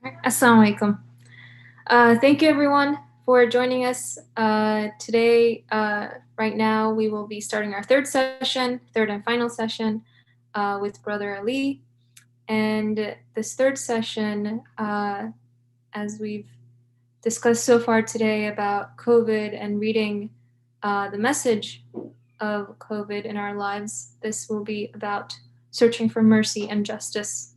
Assalamu alaikum. Thank you everyone for joining us today. Right now, we will be starting our third and final session with Brother Ali. And this third session, as we've discussed so far today about COVID and reading the message of COVID in our lives, this will be about searching for mercy and justice.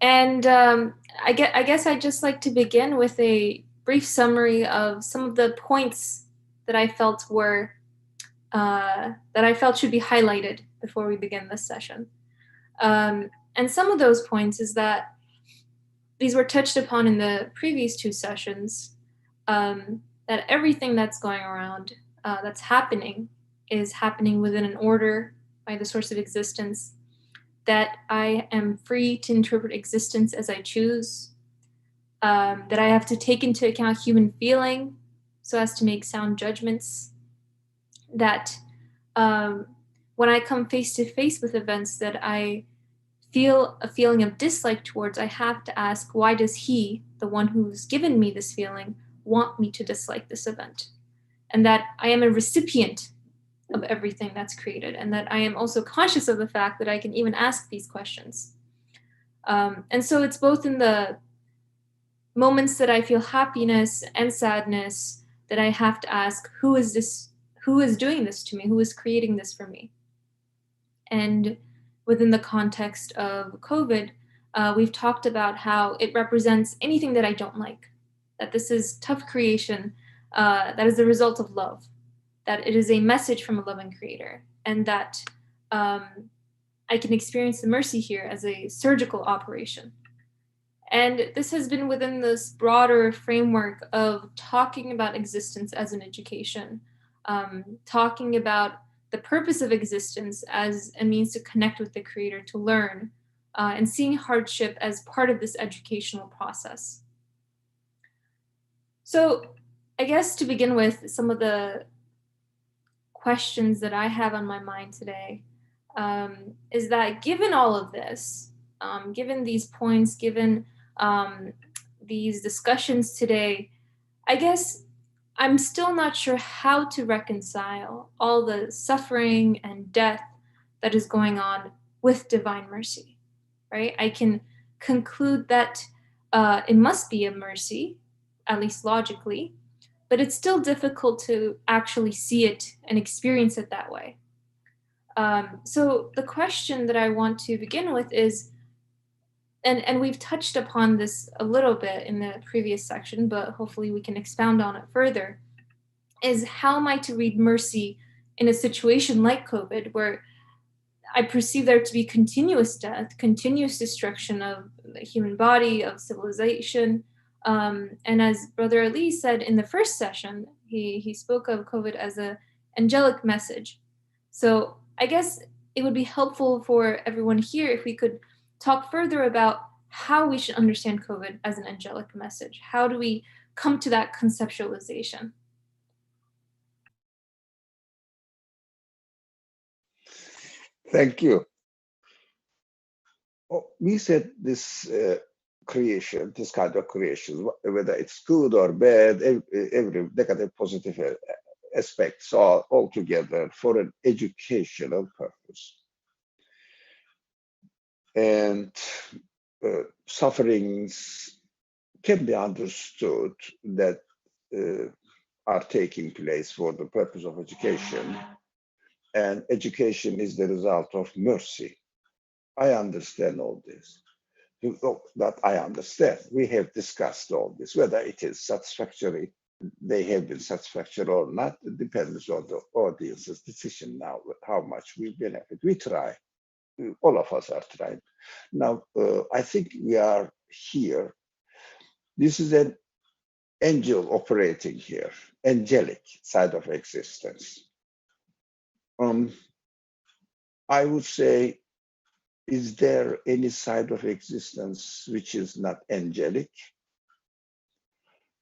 And I guess I'd just like to begin with a brief summary of some of the points that I felt should be highlighted before we begin this session. And some of those points is that these were touched upon in the previous two sessions. That everything that's going around, that's happening, is happening within an order by the source of existence, that I am free to interpret existence as I choose, that I have to take into account human feeling so as to make sound judgments, that when I come face to face with events that I feel a feeling of dislike towards, I have to ask, why does he, the one who's given me this feeling, want me to dislike this event? And that I am a recipient of everything that's created, and that I am also conscious of the fact that I can even ask these questions. And so it's both in the moments that I feel happiness and sadness that I have to ask, who is doing this to me? Who is creating this for me? And within the context of COVID, we've talked about how it represents anything that I don't like, that this is tough creation, that is the result of love, that it is a message from a loving creator, and that I can experience the mercy here as a surgical operation. And this has been within this broader framework of talking about existence as an education, talking about the purpose of existence as a means to connect with the creator, to learn, and seeing hardship as part of this educational process. So I guess to begin with, some of the questions that I have on my mind today is that given all of this, given these points, given these discussions today, I guess I'm still not sure how to reconcile all the suffering and death that is going on with divine mercy, right? I can conclude that it must be a mercy, at least logically, but it's still difficult to actually see it and experience it that way. So the question that I want to begin with is, and we've touched upon this a little bit in the previous section, but hopefully we can expound on it further, is how am I to read mercy in a situation like COVID, where I perceive there to be continuous death, continuous destruction of the human body, of civilization. And as Brother Ali said in the first session, he spoke of COVID as an angelic message. So I guess it would be helpful for everyone here if we could talk further about how we should understand COVID as an angelic message. How do we come to that conceptualization? Thank you. We said this creation, this kind of creation, whether it's good or bad, every negative, positive aspects are all together for an educational purpose. And sufferings can be understood that are taking place for the purpose of education. And education is the result of mercy. I understand all this. That I understand. We have discussed all this, whether it is satisfactory, they have been satisfactory or not, it depends on the audience's decision now, how much we benefit. We try. All of us are trying. Now, I think we are here. This is an angel operating here, angelic side of existence. I would say, is there any side of existence which is not angelic?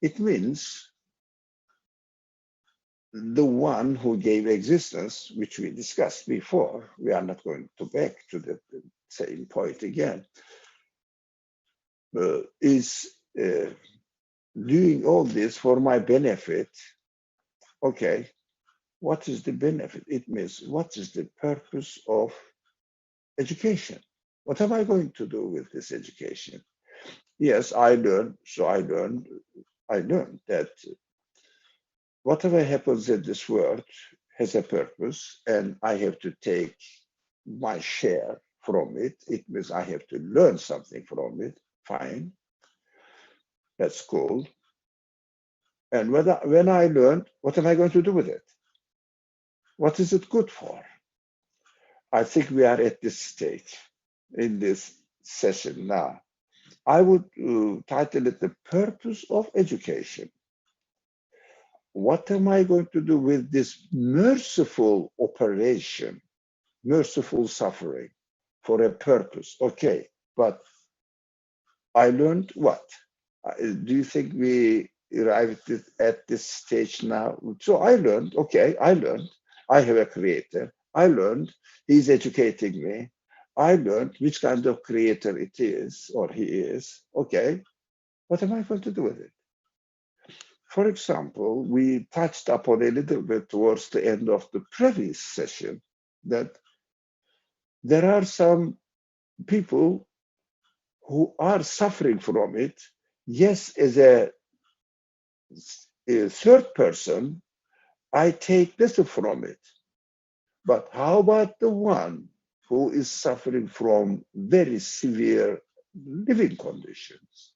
It means the one who gave existence, which we discussed before, we are not going to back to the same point again. is doing all this for my benefit. Okay, what is the benefit? It means what is the purpose of education? What am I going to do with this education? Yes, I learned. So I learned that whatever happens in this world has a purpose, and I have to take my share from it. It means I have to learn something from it. Fine, that's cool. And when I learned, what am I going to do with it? What is it good for? I think we are at this stage in this session now. I would title it The Purpose of Education. What am I going to do with this merciful operation, merciful suffering for a purpose? Okay, but I learned what? Do you think we arrived at this stage now? So I learned, okay, I learned. I have a creator. I learned he's educating me. I learned which kind of creator it is or he is. Okay, what am I going to do with it? For example, we touched upon a little bit towards the end of the previous session that there are some people who are suffering from it. Yes, as a third person, I take lesson from it. But how about the one who is suffering from very severe living conditions?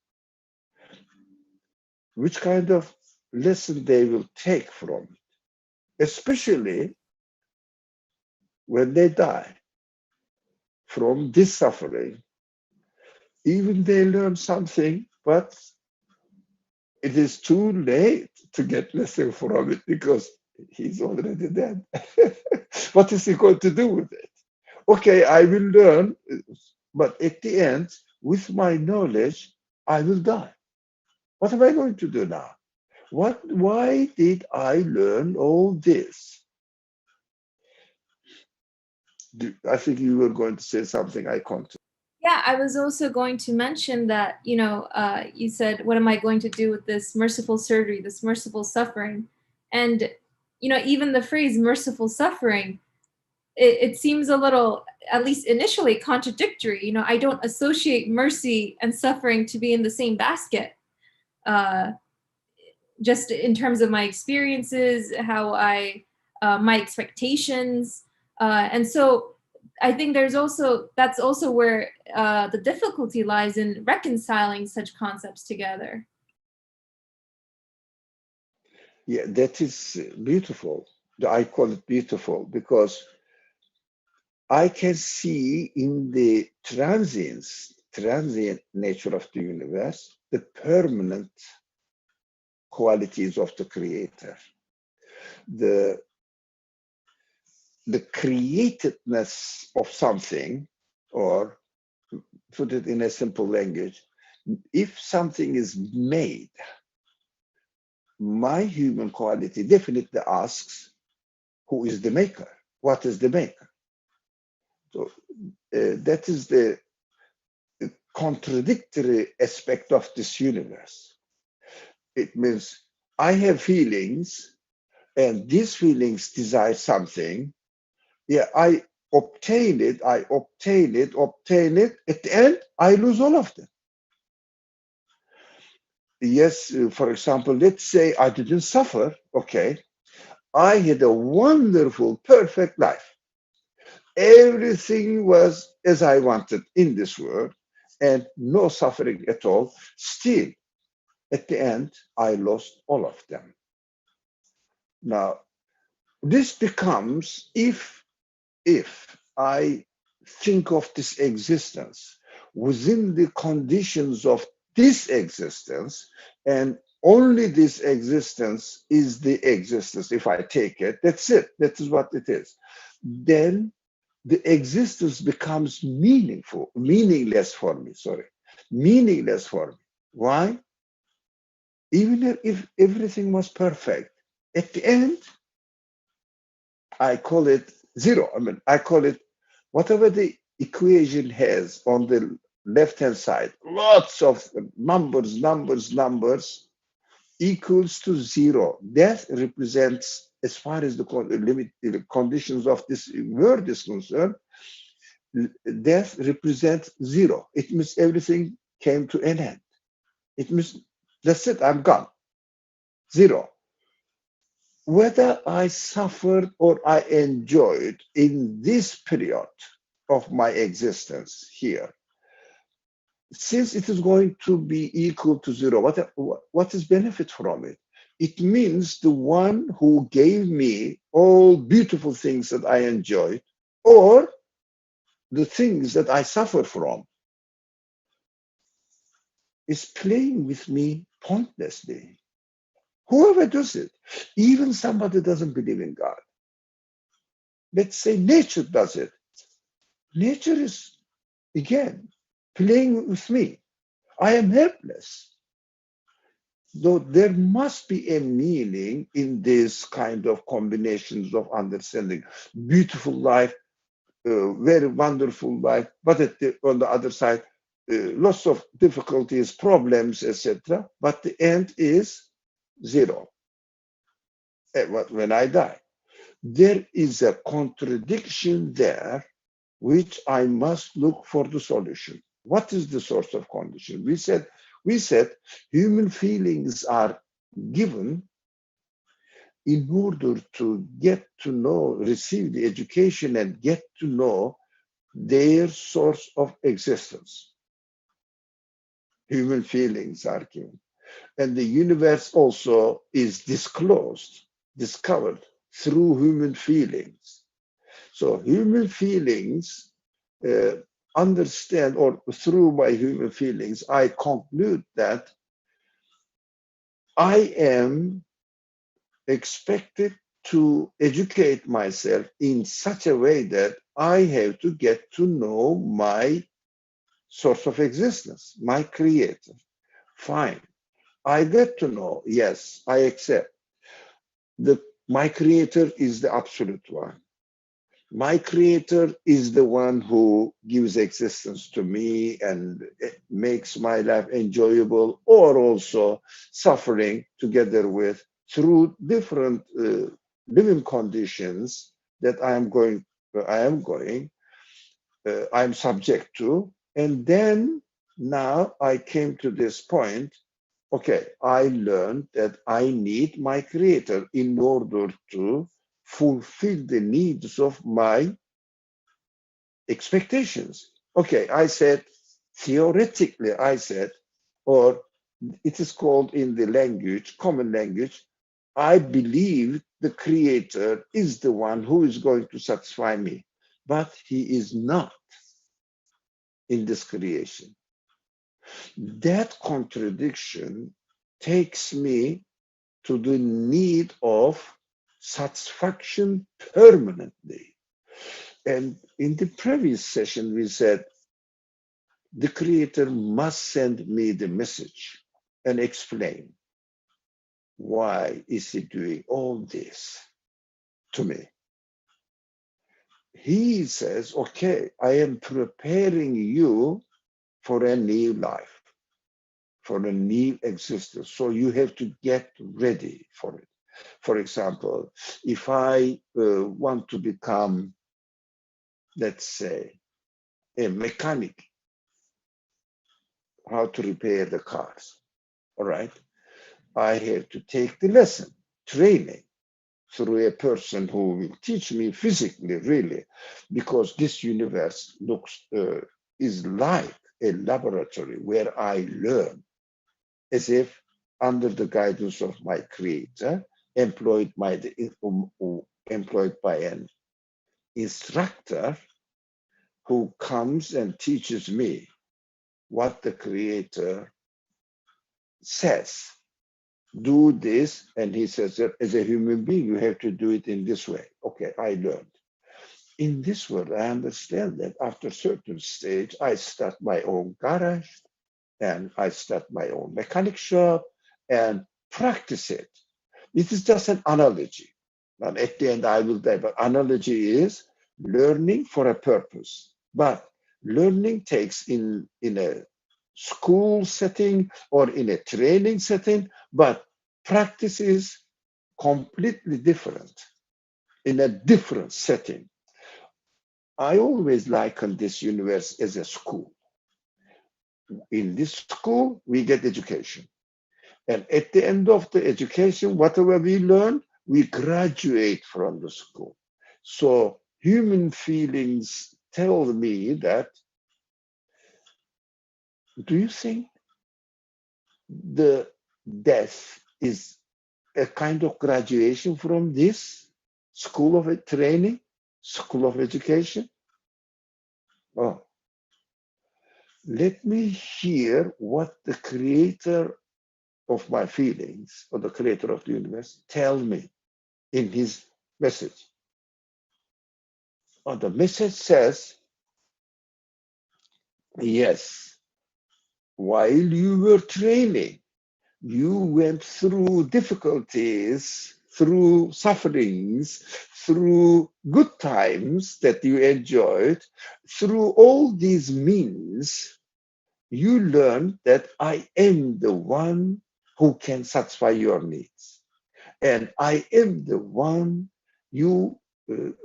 Which kind of lesson they will take from it, especially when they die from this suffering? Even they learn something, but it is too late to get lesson from it because he's already dead. What is he going to do with it? Okay, I will learn, but at the end, with my knowledge, I will die. What am I going to do now? Why did I learn all this? I think you were going to say something. I can't. Yeah, I was also going to mention that, you said, what am I going to do with this merciful surgery, this merciful suffering? And, even the phrase merciful suffering, it seems a little, at least initially, contradictory. I don't associate mercy and suffering to be in the same basket. Uh, just in terms of my experiences, how my expectations. And so I think that's also where the difficulty lies in reconciling such concepts together. Yeah, that is beautiful. I call it beautiful because I can see in the transient nature of the universe, the permanent qualities of the creator, the the createdness of something, or put it in a simple language, if something is made, my human quality definitely asks, who is the maker? What is the maker? So that is the contradictory aspect of this universe. It means I have feelings, and these feelings desire something. Yeah, I obtain it, obtain it. At the end, I lose all of them. Yes, for example, let's say I didn't suffer. Okay, I had a wonderful, perfect life. Everything was as I wanted in this world, and no suffering at all. Still, at the end, I lost all of them. Now, this becomes if I think of this existence within the conditions of this existence, and only this existence is the existence. If I take it, that's it. That is what it is. Then the existence becomes meaningless for me. Sorry, meaningless for me. Why? Even if everything was perfect, at the end, I call it zero. I mean, I call it whatever the equation has on the left-hand side, lots of numbers, numbers, numbers, equals to zero. Death represents, as far as the the conditions of this world is concerned, death represents zero. It means everything came to an end. It means that's it, I'm gone. Zero. Whether I suffered or I enjoyed in this period of my existence here, since it is going to be equal to zero, what is benefit from it? It means the one who gave me all beautiful things that I enjoyed, or the things that I suffer from, is playing with me pointlessly. Whoever does it, even somebody doesn't believe in God. Let's say nature does it. Nature is, again, playing with me. I am helpless. Though there must be a meaning in this kind of combinations of understanding. Beautiful life, very wonderful life, but on the other side, lots of difficulties, problems, etc. But the end is zero. When I die, there is a contradiction there, which I must look for the solution. What is the source of condition? We said human feelings are given in order to get to know, receive the education and get to know their source of existence. Human feelings are given. And the universe also is discovered through human feelings. So human feelings understand, or through my human feelings, I conclude that I am expected to educate myself in such a way that I have to get to know my source of existence, my creator. Fine. I get to know, yes, I accept that my creator is the absolute one. My creator is the one who gives existence to me and makes my life enjoyable or also suffering together with through different living conditions that I'm subject to. And then now I came to this point. Okay, I learned that I need my creator in order to fulfill the needs of my expectations. Okay, I said, theoretically, or it is called in the language, common language, I believe the creator is the one who is going to satisfy me, but he is not in this creation. That contradiction takes me to the need of satisfaction permanently. And in the previous session, we said the creator must send me the message and explain why is he doing all this to me. He says, okay, I am preparing you for a new life, for a new existence. So you have to get ready for it. For example, if I want to become, let's say, a mechanic, how to repair the cars, all right? I have to take the lesson, training, through a person who will teach me physically, really, because this universe is like a laboratory where I learn as if under the guidance of my creator, employed by an instructor who comes and teaches me what the creator says. Do this, and he says that as a human being, you have to do it in this way. Okay, I learned. In this world, I understand that after a certain stage, I start my own garage and I start my own mechanic shop and practice it. It is just an analogy. And at the end, I will die. But analogy is learning for a purpose. But learning takes in a school setting or in a training setting, but practice is completely different in a different setting. I always liken this universe as a school. In this school, we get education. And at the end of the education, whatever we learn, we graduate from the school. So human feelings tell me that, do you think the death is a kind of graduation from this school of training, school of education? Oh, let me hear what the creator of my feelings or the creator of the universe tell me in his message. Oh, the message says, yes, while you were training, you went through difficulties, through sufferings, through good times that you enjoyed. Through all these means, you learned that I am the one who can satisfy your needs. And I am the one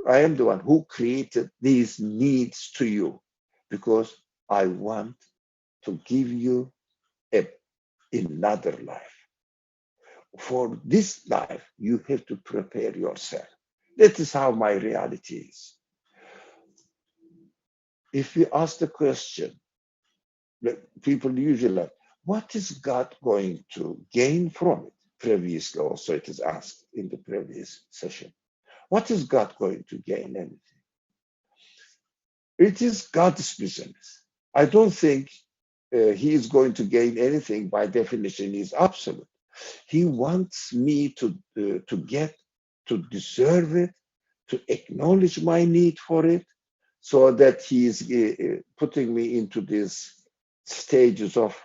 I am the one who created these needs to you because I want to give you another life. For this life, you have to prepare yourself. That is how my reality is. If we ask the question, people usually like, what is God going to gain from it? Previously, also, it is asked in the previous session. What is God going to gain anything? It is God's business. I don't think he is going to gain anything by definition. He's absolute. He wants me to get, to deserve it, to acknowledge my need for it, so that he is putting me into these stages of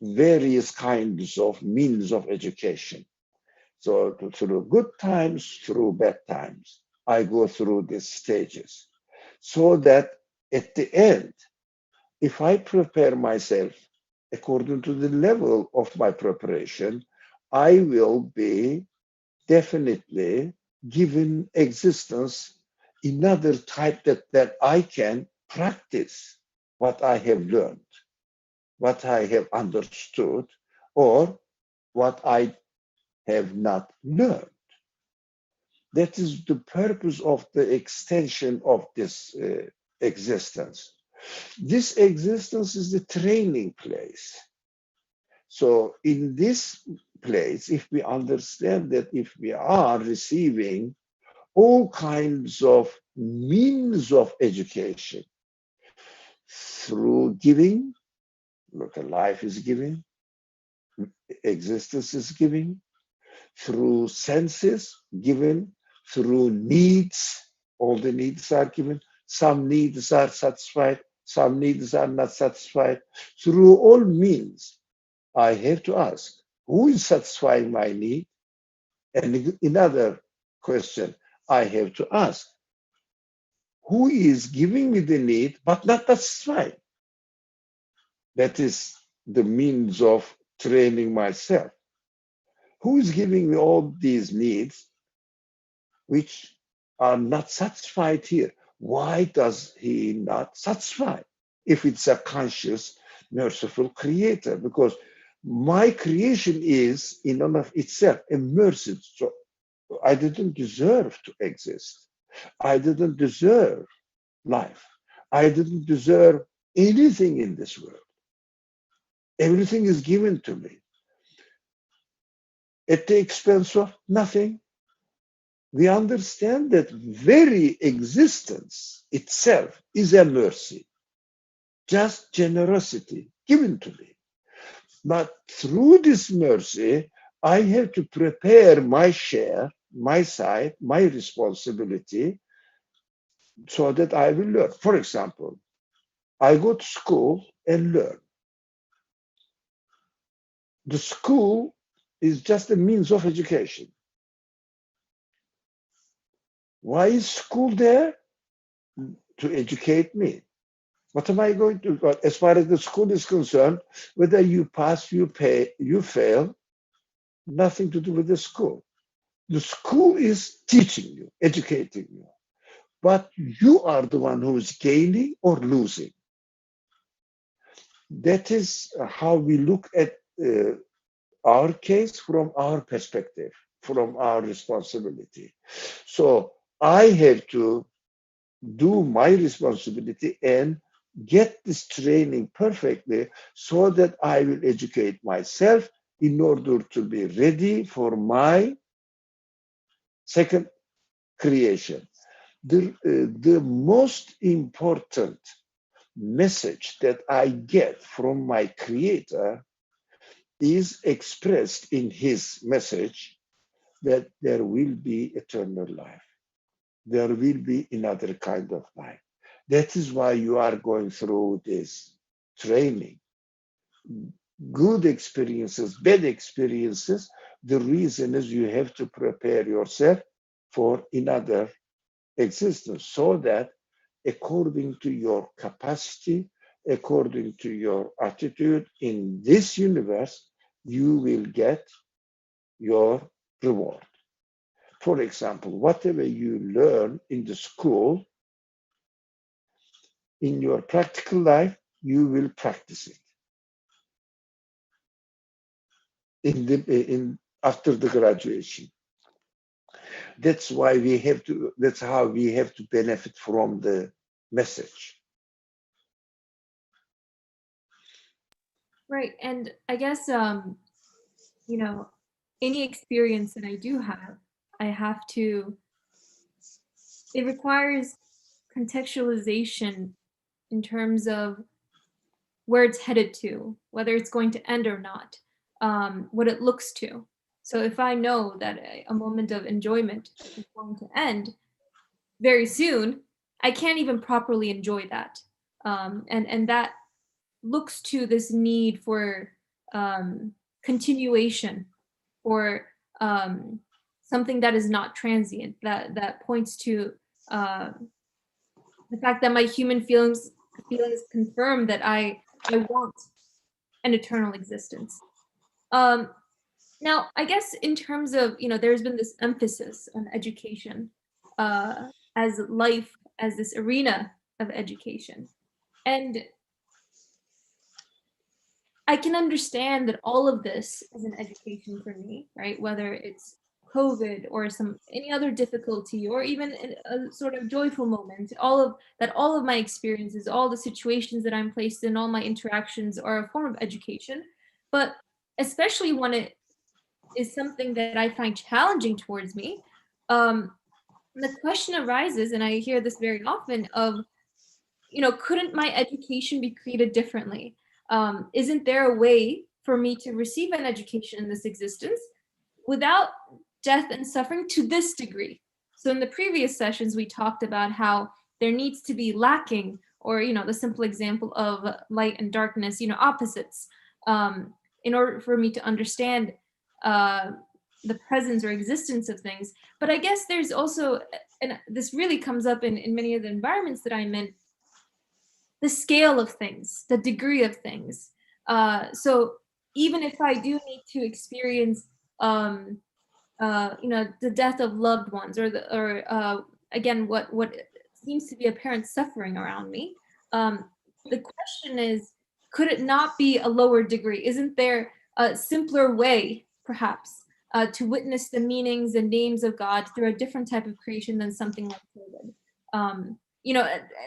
various kinds of means of education. So through good times, through bad times, I go through these stages so that at the end, if I prepare myself according to the level of my preparation, I will be definitely given existence another type that I can practice what I have learned, what I have understood, or what I have not learned. That is the purpose of the extension of this existence. This existence is the training place. So in this place, if we understand that if we are receiving all kinds of means of education through giving, look, life is giving, existence is giving, through senses given, through needs, all the needs are given, some needs are satisfied, some needs are not satisfied. Through all means, I have to ask, who is satisfying my need? And another question I have to ask, who is giving me the need but not satisfied? That is the means of training myself. Who is giving me all these needs which are not satisfied here? Why does he not satisfy? If it's a conscious, merciful creator, because my creation is in and of itself a mercy. So I didn't deserve to exist. I didn't deserve life. I didn't deserve anything in this world. Everything is given to me at the expense of nothing. We understand that very existence itself is a mercy, just generosity given to me. But through this mercy, I have to prepare my share, my side, my responsibility, so that I will learn. For example, I go to school and learn. The school is just a means of education. Why is school there? To educate me. What am I going to do? As far as the school is concerned, whether you pass, you fail, nothing to do with the school. The school is teaching you, educating you, but you are the one who is gaining or losing. That is how we look at our case from our perspective, from our responsibility. So I have to do my responsibility and get this training perfectly so that I will educate myself in order to be ready for my second creation. The most important message that I get from my creator is expressed in his message that there will be eternal life. There will be another kind of life. That is why you are going through this training. Good experiences, bad experiences, the reason is you have to prepare yourself for another existence so that according to your capacity, according to your attitude in this universe, you will get your reward. For example, whatever you learn in the school, in your practical life, you will practice it. In after the graduation. That's why we have to. That's how we have to benefit from the message. Right. And I guess, you know, any experience that I do have, I have to, it requires contextualization in terms of where it's headed to, whether it's going to end or not, what it looks to. So if I know that a moment of enjoyment is going to end very soon, I can't even properly enjoy that. And that looks to this need for continuation, for something that is not transient, that points to uh, the fact that my human feelings confirm that I want an eternal existence. Um, Now, I guess in terms of, there's been this emphasis on education as life, as this arena of education. And I can understand that all of this is an education for me, right? Whether it's COVID or some any other difficulty or even a sort of joyful moment, all of my experiences, all the situations that I'm placed in, all my interactions are a form of education. But especially when it is something that I find challenging towards me, um, the question arises, and I hear this very often, of, couldn't my education be created differently? Isn't there a way for me to receive an education in this existence without death and suffering to this degree? So in the previous sessions, we talked about how there needs to be lacking, or, the simple example of light and darkness, opposites, um, in order for me to understand uh, the presence or existence of things. But I guess there's also, and this really comes up in many of the environments that I'm in, the scale of things, the degree of things. So even if I do need to experience, the death of loved ones, or again, what seems to be apparent suffering around me, the question is, could it not be a lower degree? Isn't there a simpler way, perhaps, to witness the meanings and names of God through a different type of creation than something like COVID?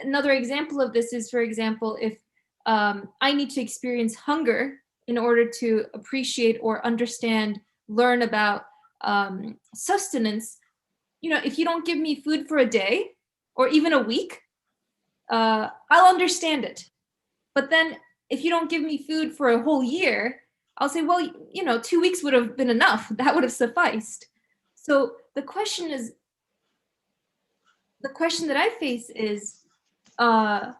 Another example of this is, for example, if I need to experience hunger in order to appreciate or understand, learn about sustenance. If you don't give me food for a day or even a week, I'll understand it. But then if you don't give me food for a whole year, I'll say, well, 2 weeks would have been enough. That would have sufficed. So the question that I face uh,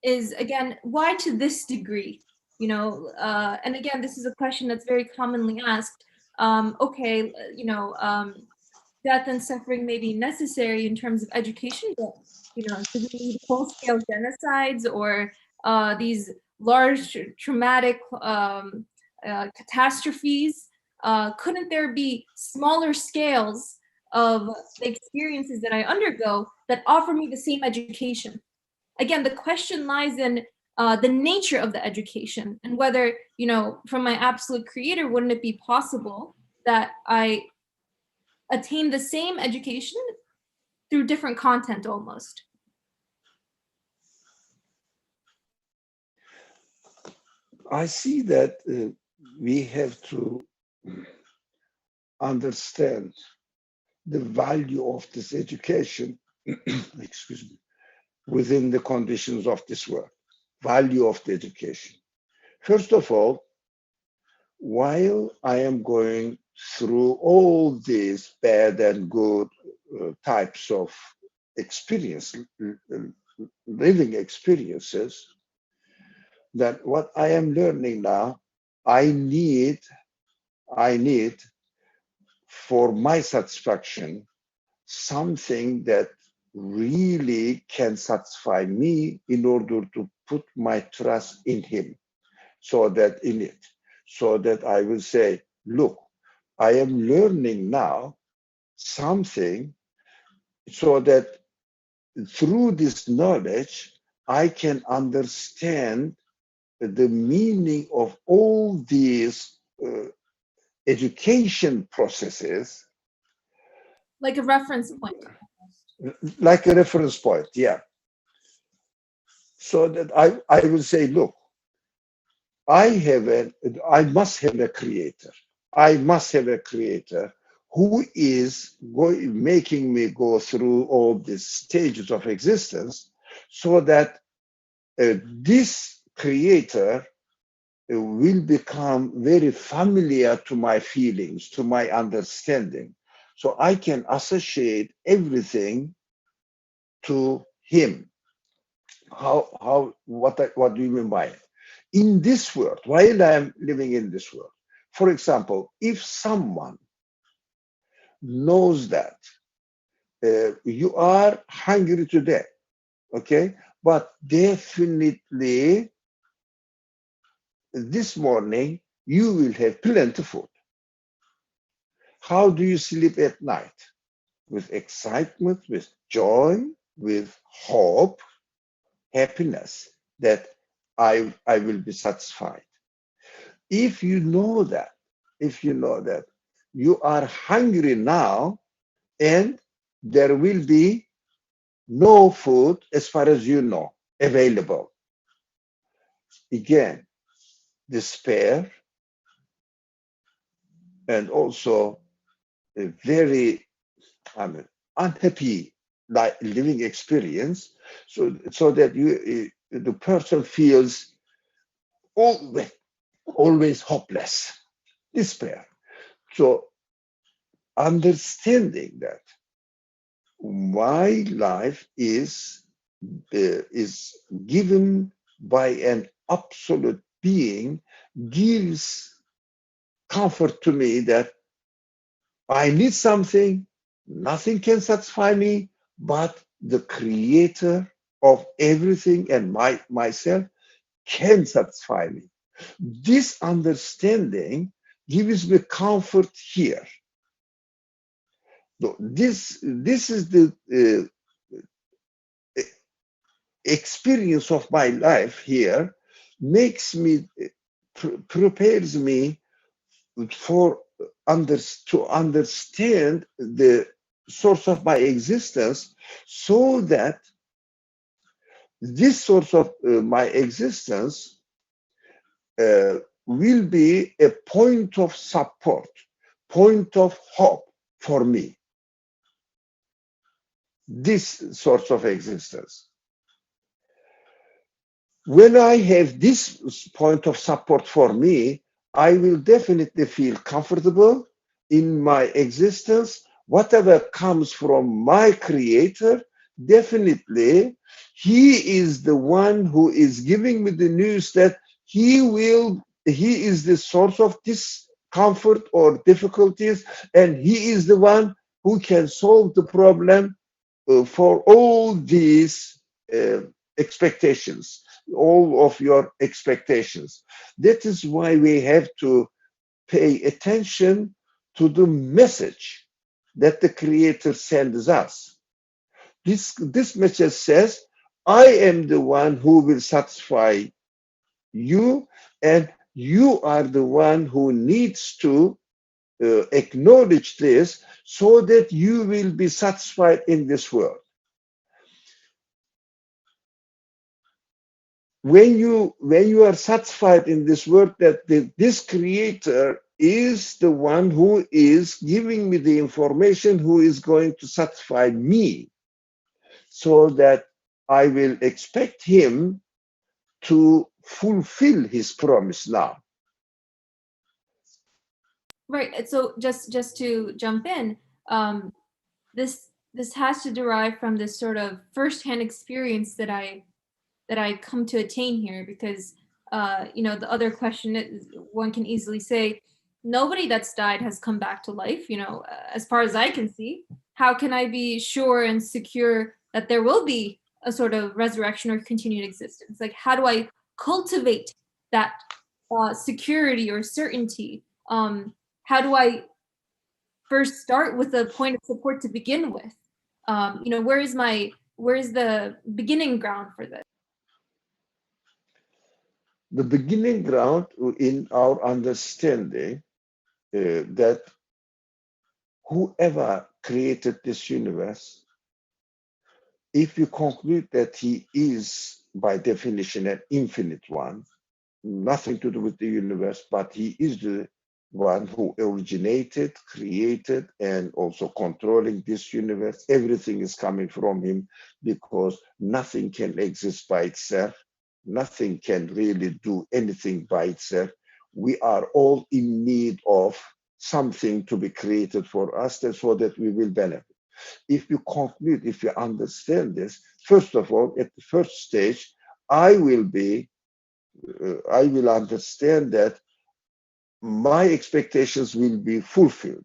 is again, why to this degree? And again, this is a question that's very commonly asked. Okay, death and suffering may be necessary in terms of education, but do we need full-scale genocides or these large traumatic catastrophes? Couldn't there be smaller scales of the experiences that I undergo that offer me the same education? Again, the question lies in the nature of the education and whether, from my absolute creator, wouldn't it be possible that I attain the same education through different content almost? I see that we have to understand the value of this education, excuse me, within the conditions of this world. Value of the education. First of all, while I am going through all these bad and good types of experience, living experiences, that what I am learning now, I need for my satisfaction something that really can satisfy me in order to put my trust in him, so that I will say, look, I am learning now something so that through this knowledge I can understand the meaning of all these education processes, like a reference point. like a reference point, yeah. So that I will say, look, I must have a creator. I must have a creator who is making me go through all these stages of existence, so that this creator will become very familiar to my feelings, to my understanding. So I can associate everything to him. What do you mean by it? In this world, while I am living in this world, for example, if someone knows that you are hungry today, okay, but definitely this morning you will have plenty of food. How do you sleep at night? With excitement, with joy, with hope, happiness that I will be satisfied. If you know that, you are hungry now and there will be no food as far as you know available. Again, despair and also a very unhappy living experience, so that the person feels always hopeless, despair. So understanding that my life is given by an absolute being gives comfort to me that I need something, nothing can satisfy me but the creator of everything and myself can satisfy me. This understanding gives me comfort here. So this is the experience of my life here, makes me prepares me for to understand the source of my existence, so that this source of my existence will be a point of support, point of hope for me. This source of existence. When I have this point of support for me, I will definitely feel comfortable in my existence. Whatever comes from my creator, definitely he is the one who is giving me the news that he is the source of this comfort or difficulties, and he is the one who can solve the problem for all these expectations, all of your expectations. That is why we have to pay attention to the message that the Creator sends us. This message says, I am the one who will satisfy you, and you are the one who needs to acknowledge this so that you will be satisfied in this world. When you are satisfied in this world, that this Creator is the one who is giving me the information, who is going to satisfy me, so that I will expect him to fulfill his promise now. Right. So just to jump in, this has to derive from this sort of firsthand experience that I come to attain here, because the other question is, one can easily say, nobody that's died has come back to life, as far as I can see. How can I be sure and secure that there will be a sort of resurrection or continued existence? Like, how do I cultivate that security or certainty? How do I first start with a point of support to begin with? Where is the beginning ground for this? The beginning ground in our understanding that whoever created this universe, if you conclude that he is by definition an infinite one, nothing to do with the universe, but he is the one who originated, created, and also controlling this universe. Everything is coming from him, because nothing can exist by itself. Nothing can really do anything by itself. We are all in need of something to be created for us, so that we will benefit. If you conclude, if you understand this, first of all, at the first stage, I will understand that my expectations will be fulfilled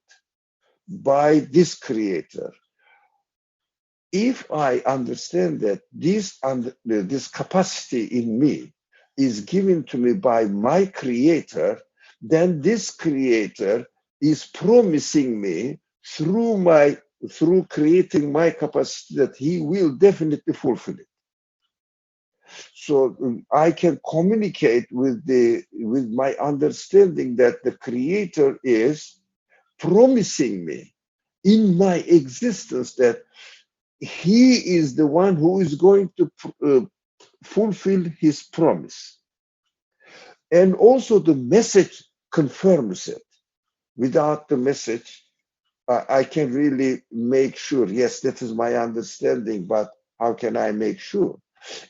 by this Creator. If I understand that this capacity in me is given to me by my Creator, then this Creator is promising me through creating my capacity that he will definitely fulfill it. So I can communicate with my understanding that the Creator is promising me in my existence that he is the one who is going to fulfill his promise. And also the message confirms it. Without the message, I can really make sure, yes, that is my understanding, but how can I make sure?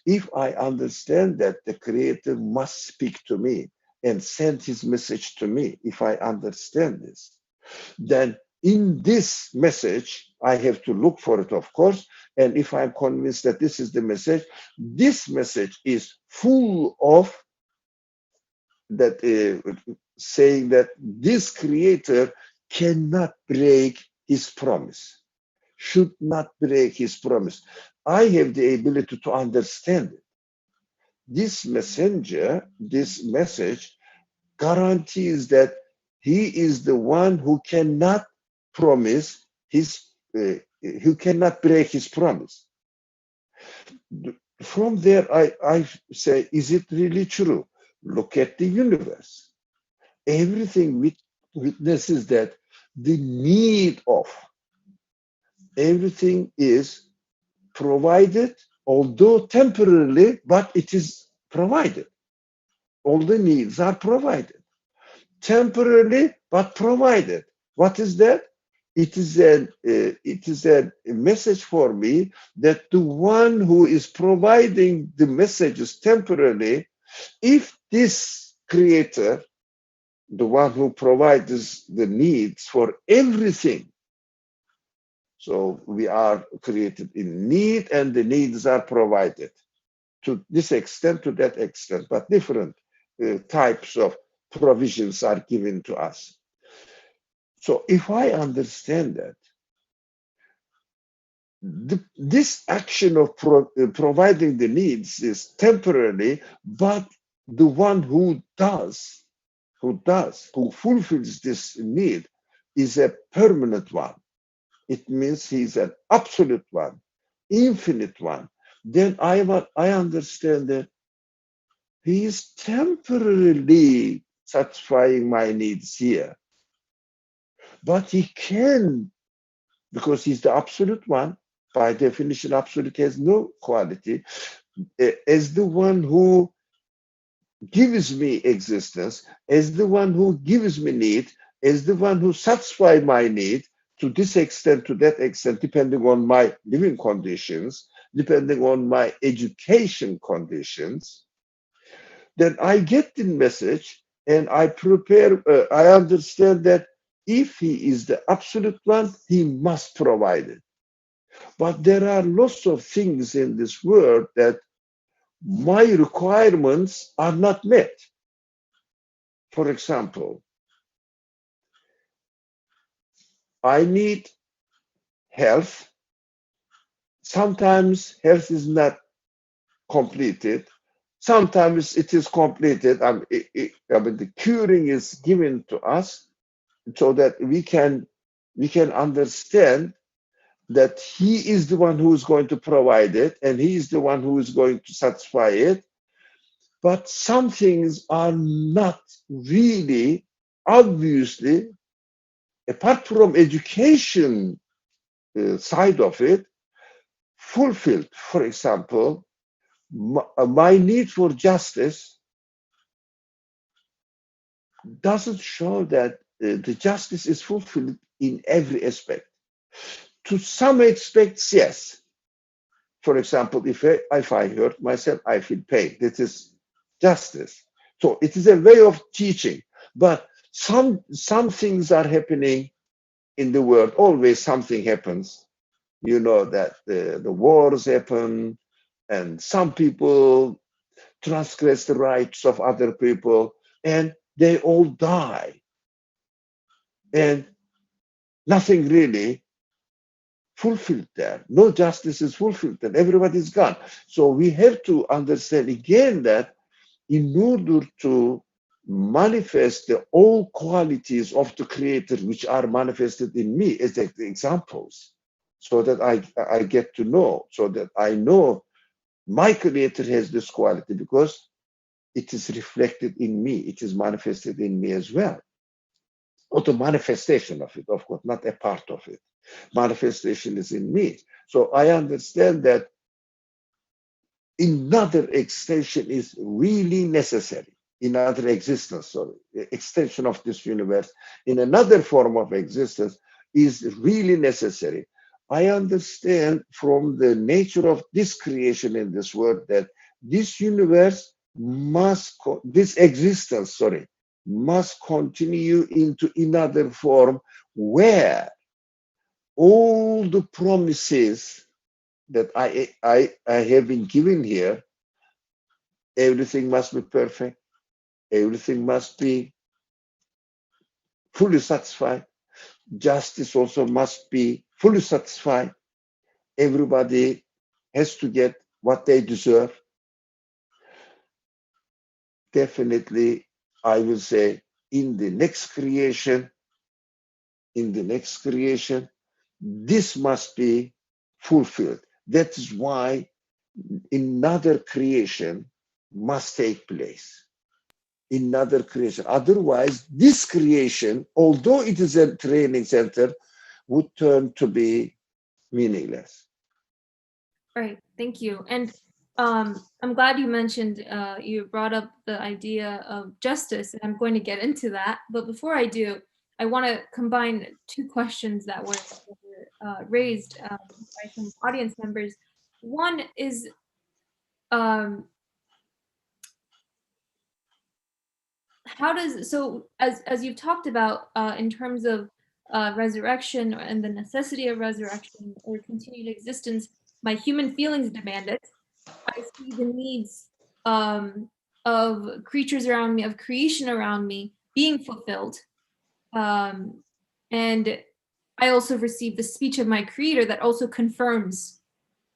If I understand that the Creator must speak to me and send his message to me, if I understand this, then in this message, I have to look for it, of course. And if I'm convinced that this is the message, this message is full of that saying that this Creator cannot break his promise, should not break his promise. I have the ability to understand it. This message guarantees that he is the one who cannot promise who cannot break his promise. From there, I say, is it really true? Look at the universe. Everything witnesses that the need of everything is provided, although temporarily, but it is provided. All the needs are provided. Temporarily, but provided. What is that? It is a message for me that the one who is providing the messages temporarily, if this Creator, the one who provides the needs for everything, so we are created in need, and the needs are provided to this extent, to that extent, but different types of provisions are given to us. So if I understand that, this action of providing the needs is temporary, but the one who fulfills this need is a permanent one. It means he's an absolute one, infinite one. Then I understand that he is temporarily satisfying my needs here, but he can, because he's the absolute one. By definition, absolute has no quality. As the one who gives me existence, as the one who gives me need, as the one who satisfies my need to this extent, to that extent, depending on my living conditions, depending on my education conditions, then I get the message and I prepare, I understand that if he is the absolute one, he must provide it. But there are lots of things in this world that my requirements are not met. For example, I need health. Sometimes health is not completed. Sometimes it is completed. The curing is given to us so that we can understand that he is the one who is going to provide it and he is the one who is going to satisfy it. But some things are not really, obviously, apart from education side of it, fulfilled. For example, my need for justice doesn't show that the justice is fulfilled in every aspect. To some aspects, yes. For example, if I hurt myself, I feel pain. This is justice. So it is a way of teaching. But some things are happening in the world. Always something happens. You know that the wars happen, and some people transgress the rights of other people, and they all die. And nothing really fulfilled there. No justice is fulfilled there. Everybody's gone. So we have to understand again that in order to manifest the all qualities of the creator which are manifested in me as examples, so that I get to know, so that I know my creator has this quality because it is reflected in me, it is manifested in me as well. Or the manifestation of it, of course, not a part of it. Manifestation is in me. So I understand that another extension is really necessary. Another existence, sorry, extension of this universe in another form of existence is really necessary. I understand from the nature of this creation in this world that this universe this existence, sorry, must continue into another form where all the promises that I have been given here, everything must be perfect, everything must be fully satisfied, justice also must be fully satisfied, everybody has to get what they deserve. Definitely, I will say in the next creation, this must be fulfilled. That is why another creation must take place. Another creation. Otherwise, this creation, although it is a training center, would turn to be meaningless. Right. Thank you. And I'm glad you mentioned, you brought up the idea of justice, and I'm going to get into that. But before I do, I want to combine two questions that were raised by some audience members. One is, um, how does, so as you've talked about in terms of resurrection and the necessity of resurrection or continued existence, my human feelings demand it. I see the needs of creatures around me, of creation around me being fulfilled. Um, and I also receive the speech of my creator that also confirms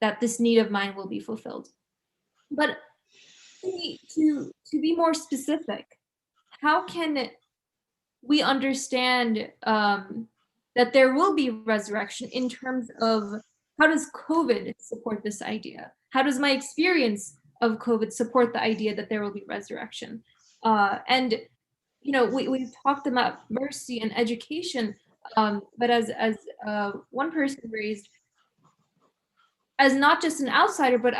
that this need of mine will be fulfilled. But to be more specific, how can we understand that there will be resurrection in terms of how does COVID support this idea? How does my experience of COVID support the idea that there will be resurrection? And you know, we've talked about mercy and education, but as one person raised, as not just an outsider, but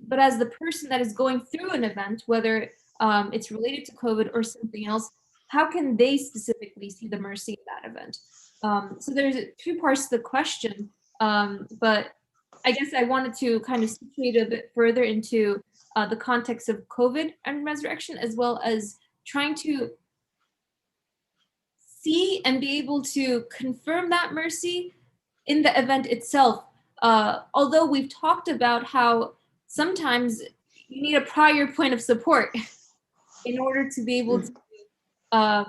but as the person that is going through an event, whether it's related to COVID or something else, how can they specifically see the mercy in that event? So there's two parts to the question, but I guess I wanted to kind of situate a bit further into the context of COVID and resurrection, as well as trying to see and be able to confirm that mercy in the event itself. Although we've talked about how sometimes you need a prior point of support in order to be able to uh,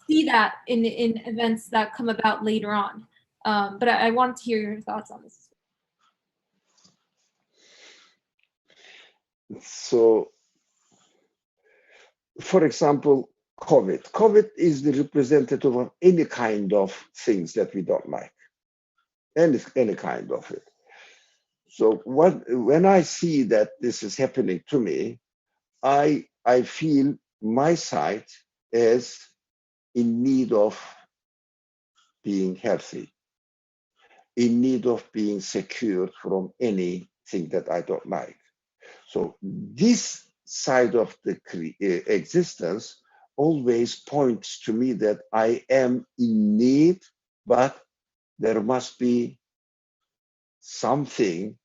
see that in events that come about later on. But I wanted to hear your thoughts on this. So, for example, COVID. COVID is the representative of any kind of things that we don't like, any kind of it. So when I see that this is happening to me, I feel my side is in need of being healthy, in need of being secured from anything that I don't like. So this side of the existence always points to me that I am in need, but there must be something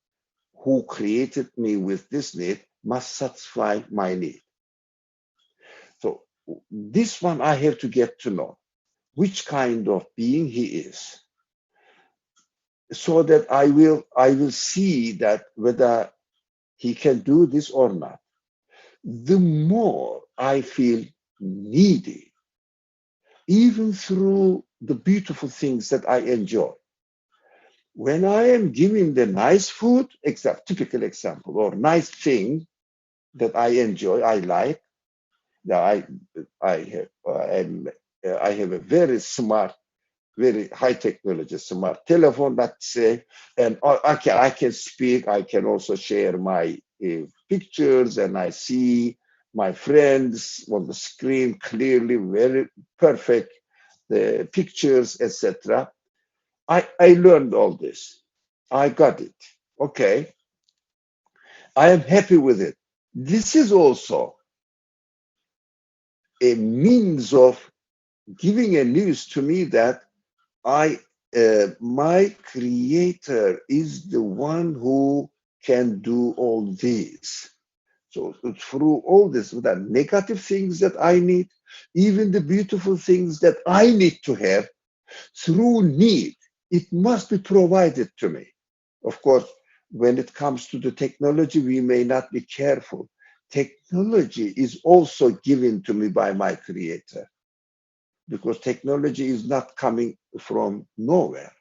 who created me with this need must satisfy my need. So this one I have to get to know which kind of being he is, so that I will see that whether he can do this or not. The more I feel needy, even through the beautiful things that I enjoy. When I am given the nice food, typical example, or nice thing that I enjoy, I like, that I have a very smart, very high technology, smart telephone, let's say, and I can speak. I can also share my pictures, and I see my friends on the screen clearly, very perfect, the pictures, etc. I learned all this. I got it. Okay, I am happy with it. This is also a means of giving a news to me that my creator is the one who can do all these. So through all this, the negative things that I need, even the beautiful things that I need to have, through need, it must be provided to me. Of course, when it comes to the technology, we may not be careful. Technology is also given to me by my creator, because technology is not coming from nowhere.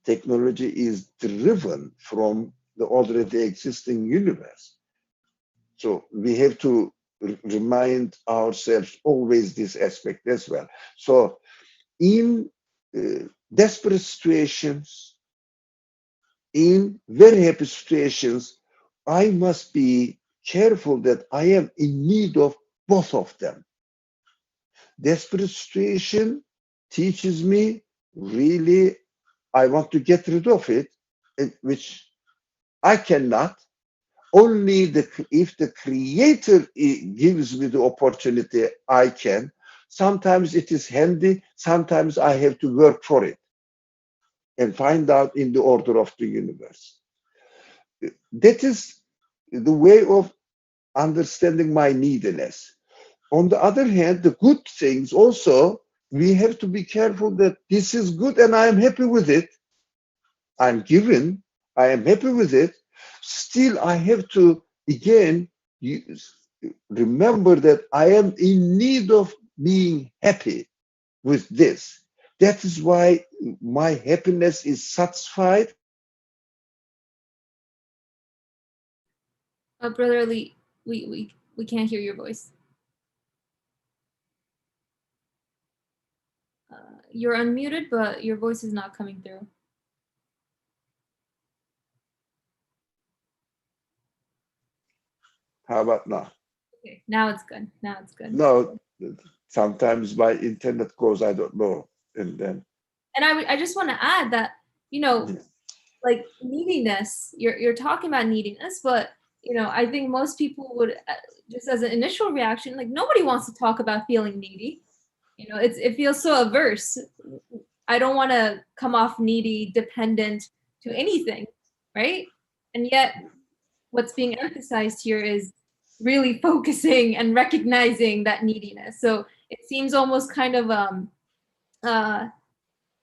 Technology is driven from the already existing universe. So we have to remind ourselves always this aspect as well. So in desperate situations, in very happy situations, I must be careful that I am in need of both of them. Desperate situation teaches me really I want to get rid of it, which I cannot. Only if the creator gives me the opportunity, I can. Sometimes it is handy, sometimes I have to work for it and find out in the order of the universe. That is the way of understanding my neediness. On the other hand, the good things also, we have to be careful that this is good and I am happy with it. I'm given, I am happy with it. Still, I have to again remember that I am in need of being happy with this. That is why my happiness is satisfied. Brother Ali, we can't hear your voice. You're unmuted, but your voice is not coming through. How about now? Okay, now it's good. Now it's good. No, sometimes my internet goes, I don't know. And then, And I just want to add that, like neediness, you're talking about neediness, but I think most people would, just as an initial reaction, like nobody wants to talk about feeling needy. It feels so averse. I don't want to come off needy, dependent to anything, right? And yet what's being emphasized here is really focusing and recognizing that neediness. So it seems almost kind of uh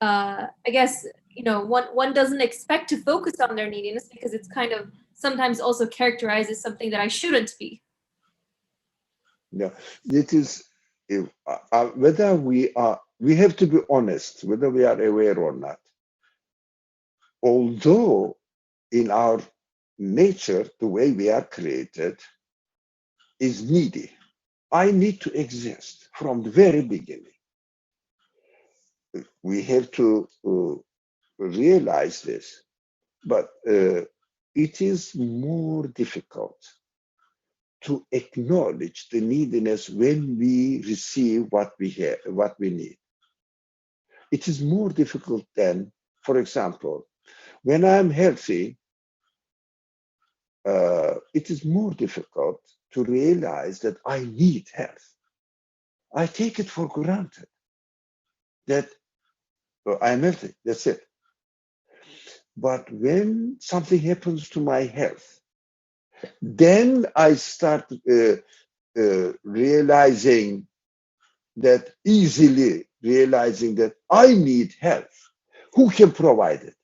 I guess one doesn't expect to focus on their neediness because it's kind of sometimes also characterized as something that I shouldn't be. yeah, it is whether we have to be honest, whether we are aware or not. Although in our nature, the way we are created is needy. I need to exist from the very beginning. We have to realize this, but it is more difficult to acknowledge the neediness when we receive what we have, what we need. It is more difficult than, for example, when I'm healthy, it is more difficult to realize that I need health. I take it for granted that I'm healthy. That's it. But when something happens to my health, then I start realizing that easily realizing that I need health. Who can provide it?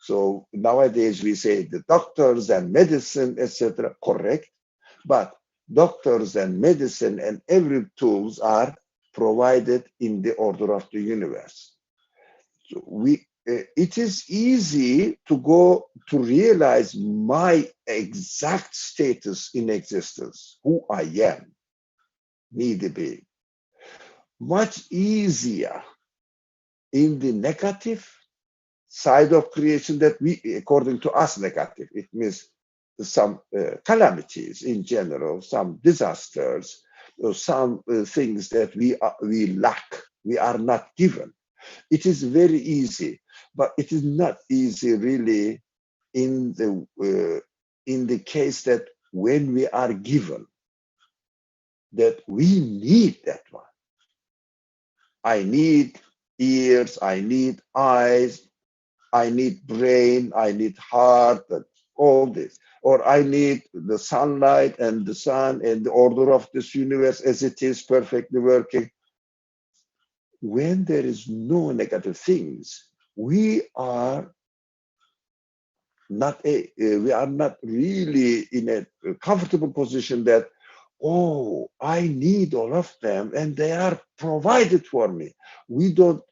So nowadays we say the doctors and medicine, etc. Correct, but doctors and medicine and every tools are provided in the order of the universe. So it is easy to go to realize my exact status in existence, who I am, need be. Much easier in the negative side of creation that we, according to us, negative. It means some calamities in general, some disasters, or some things that we lack, we are not given. It is very easy, but it is not easy really in the case that when we are given, that we need that one. I need ears, I need eyes, I need brain, I need heart, and all this. Or I need the sunlight and the sun and the order of this universe as it is perfectly working. When there is no negative things, we are we are not really in a comfortable position that, oh, I need all of them and they are provided for me. We don't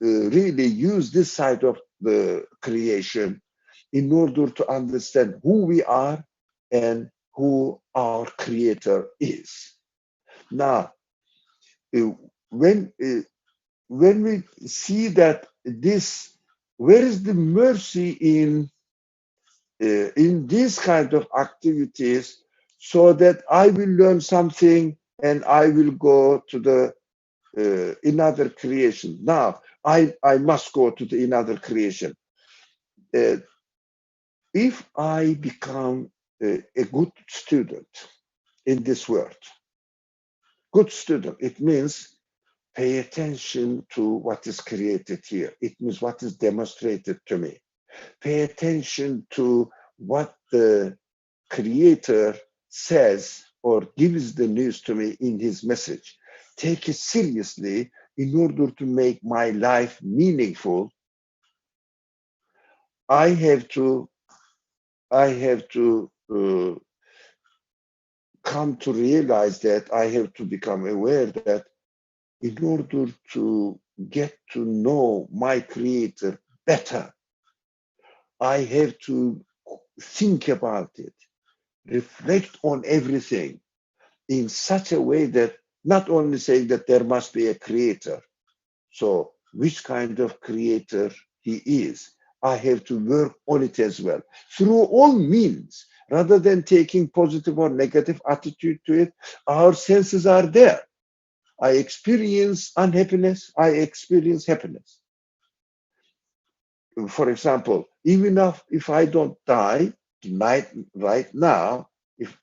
really use this side of the creation in order to understand who we are and who our creator is. Now, uh, when uh, when we see that this, where is the mercy in these kind of activities, so that I will learn something and I will go to the another creation. Now, I must go to the another creation. Uh, if I become a good student in this world, good student, it means pay attention to what is created here. It means what is demonstrated to me. Pay attention to what the creator says or gives the news to me in his message. Take it seriously in order to make my life meaningful. I have to come to realize that I have to become aware that in order to get to know my creator better, I have to think about it, reflect on everything in such a way that not only saying that there must be a creator, so which kind of creator he is, I have to work on it as well through all means, rather than taking positive or negative attitude to it. Our senses are there. I experience unhappiness, I experience happiness. For example, even if I don't die right now, if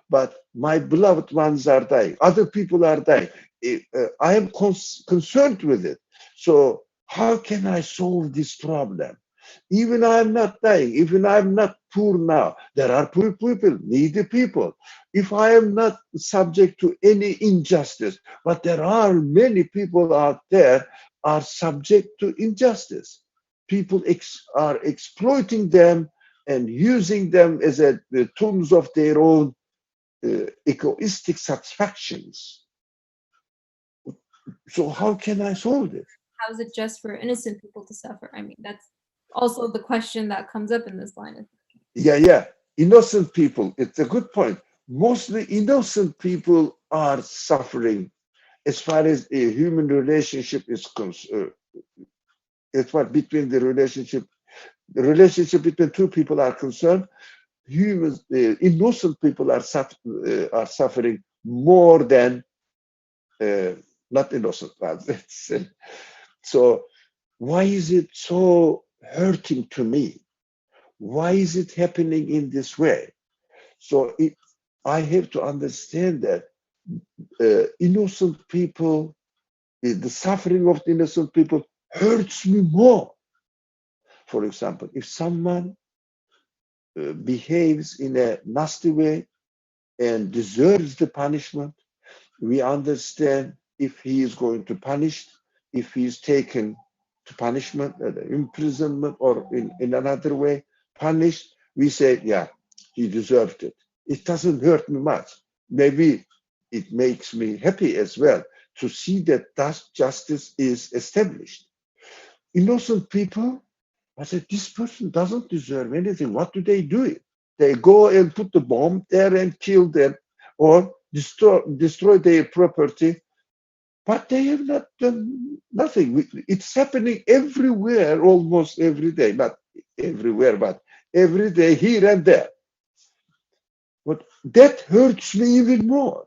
but my beloved ones are dying, other people are dying, I am concerned with it. So how can I solve this problem? Even I'm not dying, even I'm not poor now, there are poor people, needy people. If I am not subject to any injustice, but there are many people out there are subject to injustice. People are exploiting them and using them as the tools of their own egoistic satisfactions. So how can I solve this? How is it just for innocent people to suffer? I mean, that's also the question that comes up in this line of thinking. Yeah. Innocent people, it's a good point. Mostly innocent people are suffering as far as a human relationship is concerned. As far between the relationship between two people are concerned, humans, innocent people are suffering more than uh, not innocent ones. So why is it so hurting to me? Why is it happening in this way? So I have to understand that innocent people, the suffering of the innocent people hurts me more. For example, if someone behaves in a nasty way and deserves the punishment, we understand if he is going to punish, if he is taken to punishment, imprisonment, or in another way punished, we say, yeah, he deserved it. It doesn't hurt me much. Maybe it makes me happy as well to see that justice is established. Innocent people, I said, this person doesn't deserve anything. What do they do? They go and put the bomb there and kill them or destroy their property, but they have not done nothing. It's happening everywhere, almost every day. Not everywhere, but every day here and there. But that hurts me even more.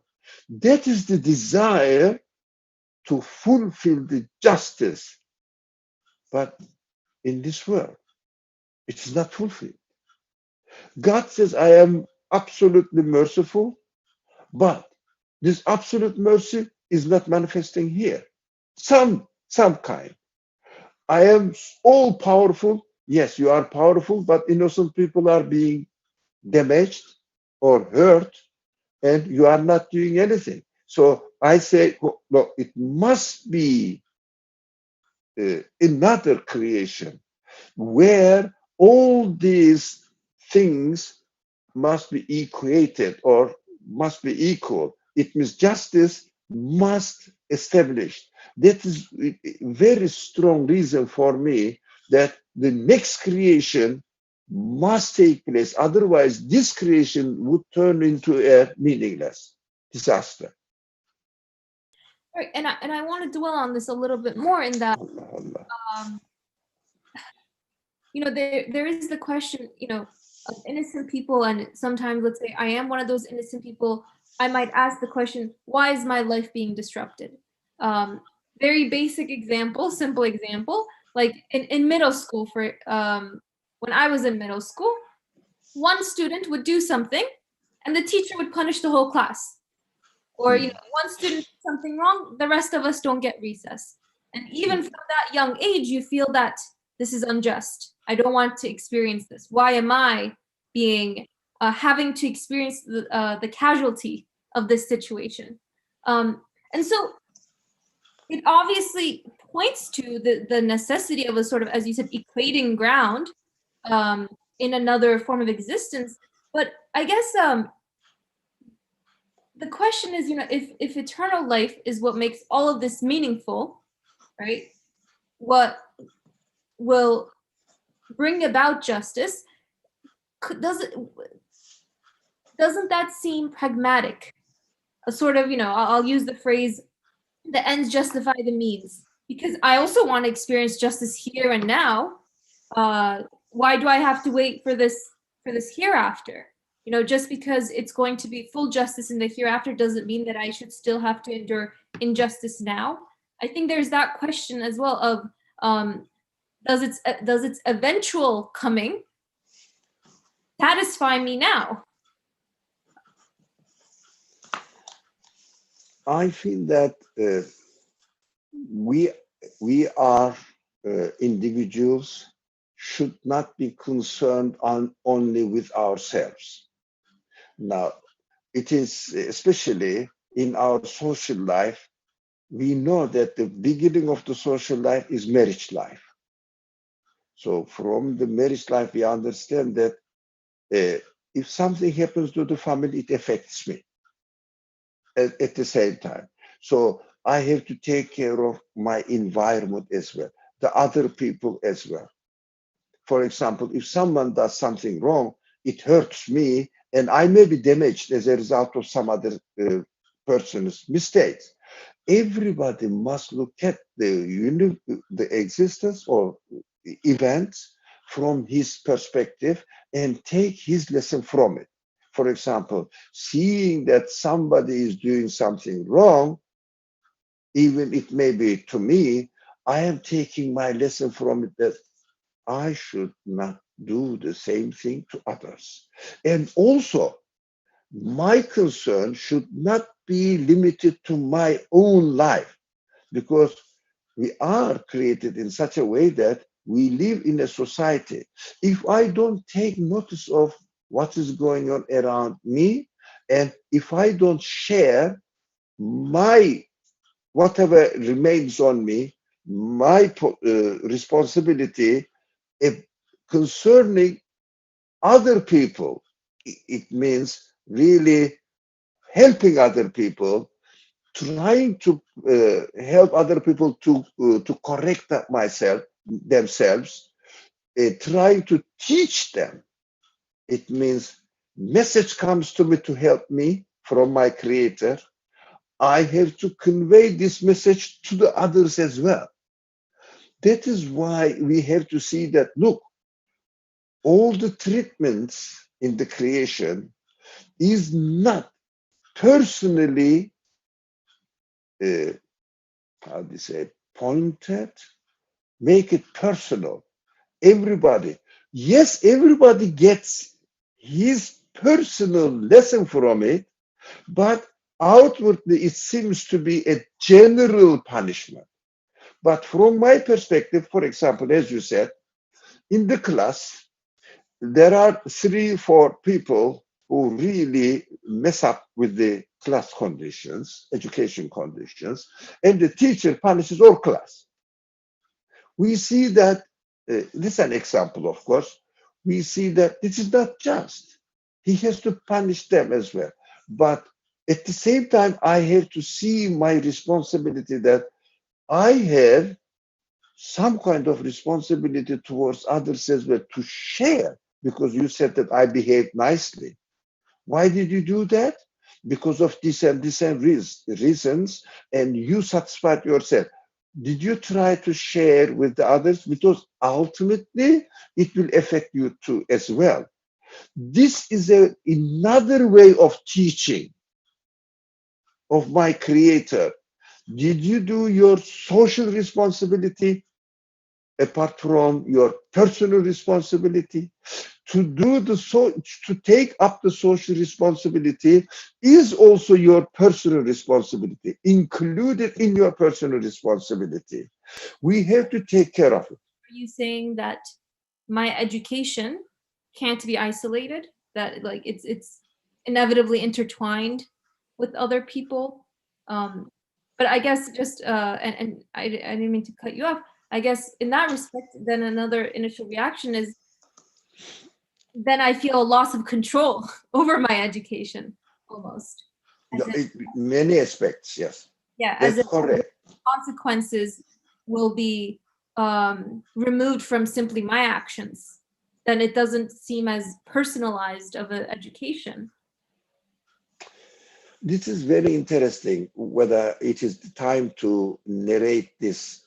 That is the desire to fulfill the justice. But in this world, it is not fulfilled. God says, I am absolutely merciful, but this absolute mercy is not manifesting here. Some kind. I am all powerful. Yes, you are powerful, but innocent people are being damaged or hurt, and you are not doing anything. So I say, no, it must be another creation where all these things must be equated or must be equal. It means justice must establish. That is a very strong reason for me that the next creation must take place. Otherwise, this creation would turn into a meaningless disaster. Right, and I want to dwell on this a little bit more in that, Allah, Allah. um, there is the question, of innocent people, and sometimes, let's say I am one of those innocent people, I might ask the question, why is my life being disrupted? Um, Very basic example, simple example, like in middle school, when I was in middle school, one student would do something and the teacher would punish the whole class. Or, one student did something wrong, the rest of us don't get recess. And even from that young age, you feel that this is unjust. I don't want to experience this. Why am I having to experience the casualty of this situation? And so it obviously points to the necessity of a sort of, as you said, equating ground um, in another form of existence. But I guess the question is, if eternal life is what makes all of this meaningful, right? What will bring about justice? Does it doesn't that seem pragmatic? A sort of, I'll use the phrase, the ends justify the means, because I also want to experience justice here and now. Why do I have to wait for this hereafter? Just because it's going to be full justice in the hereafter doesn't mean that I should still have to endure injustice now. I think there's that question as well of, does its eventual coming satisfy me now? I feel that we are individuals should not be concerned only with ourselves. Now, it is especially in our social life, we know that the beginning of the social life is marriage life. So from the marriage life, we understand that if something happens to the family, it affects me at the same time. So I have to take care of my environment as well, the other people as well. For example, if someone does something wrong, it hurts me and I may be damaged as a result of some other person's mistakes. Everybody must look at the existence or events from his perspective and take his lesson from it. For example, seeing that somebody is doing something wrong, even it may be to me, I am taking my lesson from it that I should not do the same thing to others. And also, my concern should not be limited to my own life because we are created in such a way that we live in a society. If I don't take notice of what is going on around me, and if I don't share my whatever remains on me, my responsibility concerning other people, it means really helping other people, trying to help other people to correct themselves, trying to teach them. It means message comes to me to help me from my creator. I have to convey this message to the others as well. That is why we have to see that, look, all the treatments in the creation is not personally, how do you say, pointed, make it personal. Everybody, yes, everybody gets his personal lesson from it, but outwardly it seems to be a general punishment. But from my perspective, for example, as you said, in the class, there are 3, 4 people who really mess up with the class conditions, education conditions, and the teacher punishes all class. We see that, this is an example, of course, we see that this is not just. He has to punish them as well. But at the same time, I have to see my responsibility that I have some kind of responsibility towards others as well to share, because you said that I behaved nicely. Why did you do that? Because of this and this and reasons, and you satisfied yourself. Did you try to share with the others? Because ultimately it will affect you too as well. This is another way of teaching of my creator. Did you do your social responsibility apart from your personal responsibility? To do to take up the social responsibility is also your personal responsibility, included in your personal responsibility. We have to take care of it. Are you saying that my education can't be isolated? That like it's inevitably intertwined with other people? But I guess just and I didn't mean to cut you off. I guess in that respect, then another initial reaction is then I feel a loss of control over my education almost. No, as in, many aspects, yes. yeah, as That's in correct. consequences will be removed from simply my actions, then it doesn't seem as personalized of an education. This is very interesting, whether it is the time to narrate this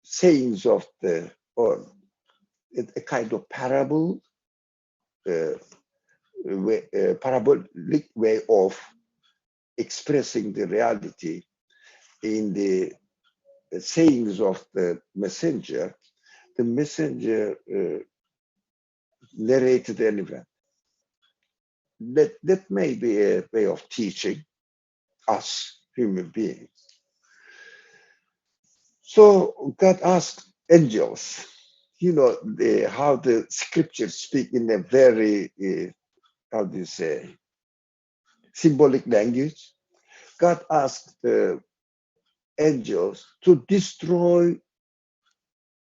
sayings of the, or a kind of parable, uh, parabolic way of expressing the reality in the sayings of the messenger. The messenger narrated an event. That may be a way of teaching us human beings. So God asked angels, how the scriptures speak in a very, how do you say, symbolic language. God asked the angels to destroy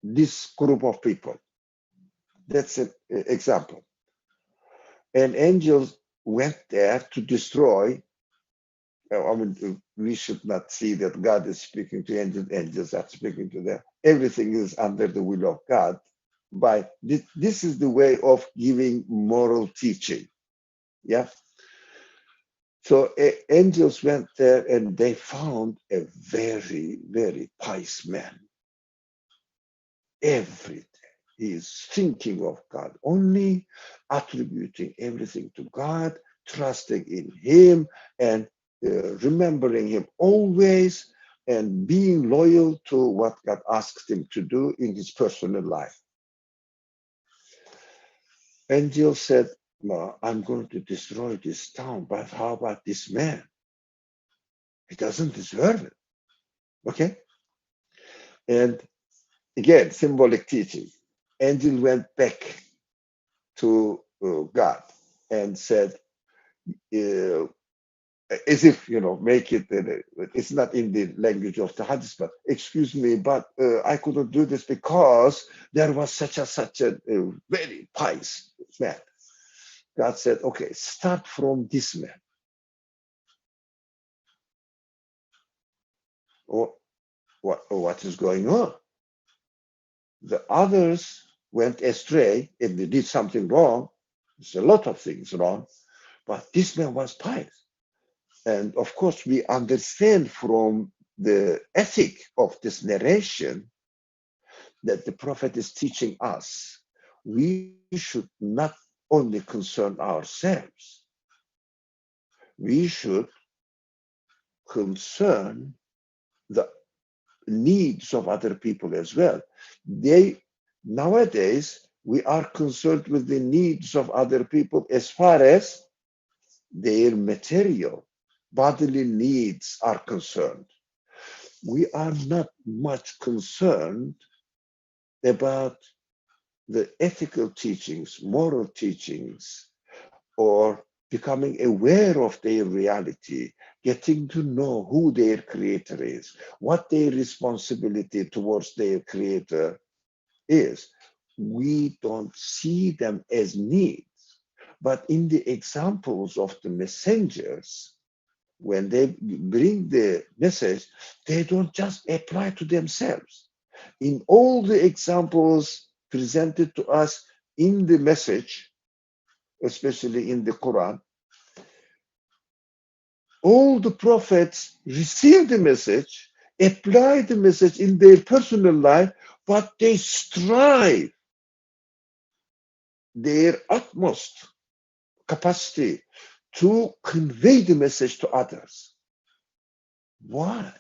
this group of people. That's an example. And angels went there to destroy. I mean, we should not see that God is speaking to angels, angels are speaking to them. Everything is under the will of God. But this is the way of giving moral teaching. Yeah. So angels went there and they found a very, very pious man. Every day he is thinking of God, only attributing everything to God, trusting in Him, and remembering Him always, and being loyal to what God asked him to do in his personal life. Angel said, "No, I'm going to destroy this town, but how about this man? He doesn't deserve it." Okay? And again, symbolic teaching. Angel went back to God and said, uh, as if, make it, it's not in the language of the hadith, but excuse me, but I couldn't do this because there was such a very pious man. God said, okay, start from this man. What is going on? The others went astray and they did something wrong. There's a lot of things wrong, but this man was pious. And of course, we understand from the ethic of this narration that the prophet is teaching us we should not only concern ourselves, we should concern the needs of other people as well. Nowadays, we are concerned with the needs of other people as far as their material, bodily needs are concerned. We are not much concerned about the ethical teachings, moral teachings, or becoming aware of their reality, getting to know who their creator is, what their responsibility towards their creator is. We don't see them as needs. But in the examples of the messengers, when they bring the message, they don't just apply to themselves. In all the examples presented to us in the message, especially in the Quran, all the prophets receive the message, apply the message in their personal life, but they strive their utmost capacity to convey the message to others. Why?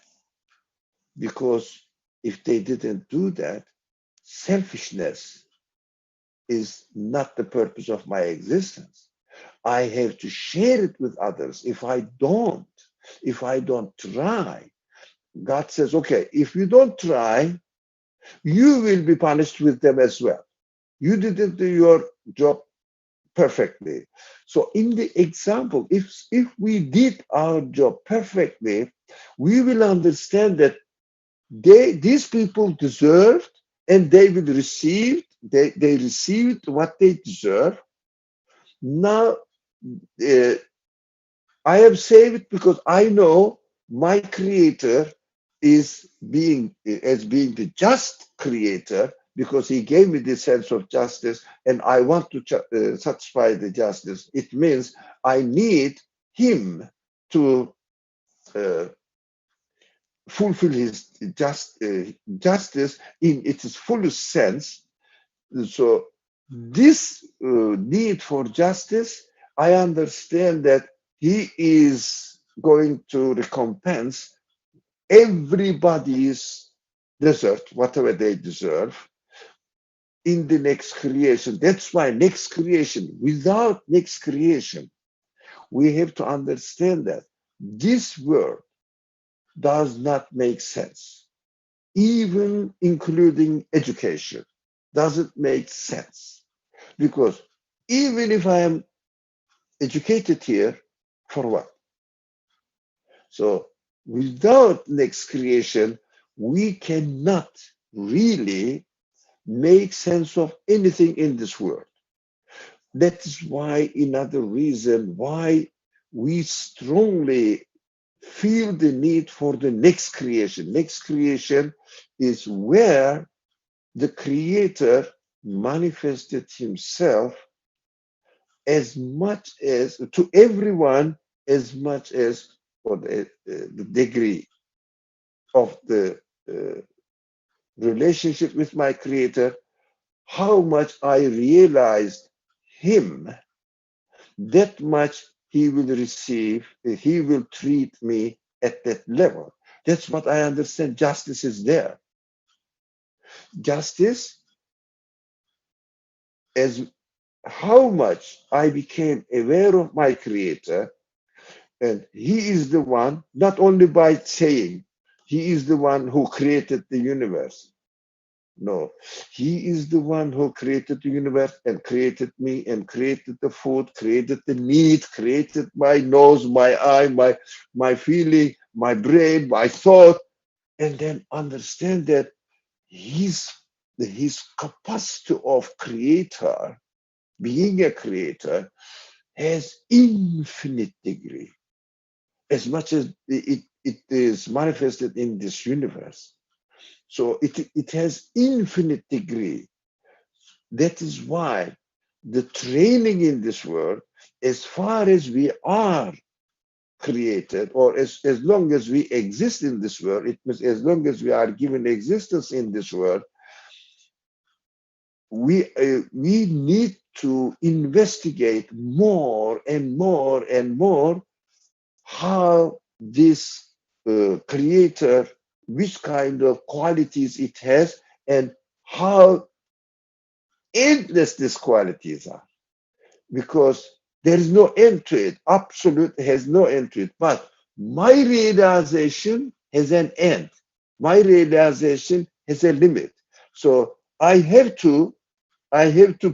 Because if they didn't do that, selfishness is not the purpose of my existence. I have to share it with others. If I don't try, God says, okay, if you don't try, you will be punished with them as well. You didn't do your job perfectly. So in the example, if we did our job perfectly, we will understand that these people deserved and they will receive, they received what they deserve. Now, I am saved because I know my creator is being as being the just creator because he gave me this sense of justice and I want to satisfy the justice. It means I need him to uh, fulfill his justice in its fullest sense. So this need for justice, I understand that he is going to recompense everybody's desert, whatever they deserve, in the next creation. That's why next creation, without next creation, we have to understand that this world does not make sense, even including education, doesn't make sense. Because even if I am educated here, for what? So without next creation, we cannot really make sense of anything in this world. That is why another reason why we strongly feel the need for the next creation. Next creation is where the creator manifested himself as much as to everyone, as much as for the degree of the uh, relationship with my creator, how much I realized him, that much he will receive, he will treat me at that level. That's what I understand. Justice is there. Justice as how much I became aware of my creator. And he is the one, not only by saying, he is the one who created the universe. No, he is the one who created the universe and created me and created the food, created the meat, created my nose, my eye, my feeling, my brain, my thought, and then understand that his, his capacity of creator, being a creator, has infinite degree as much as it is manifested in this universe. So it has infinite degree. That is why the training in this world, as far as we are created, or as long as we exist in this world, it means as long as we are given existence in this world, we need to investigate more and more and more how this creator, which kind of qualities it has, and how endless these qualities are. Because there is no end to it. Absolute has no end to it. But my realization has an end. My realization has a limit. So I have to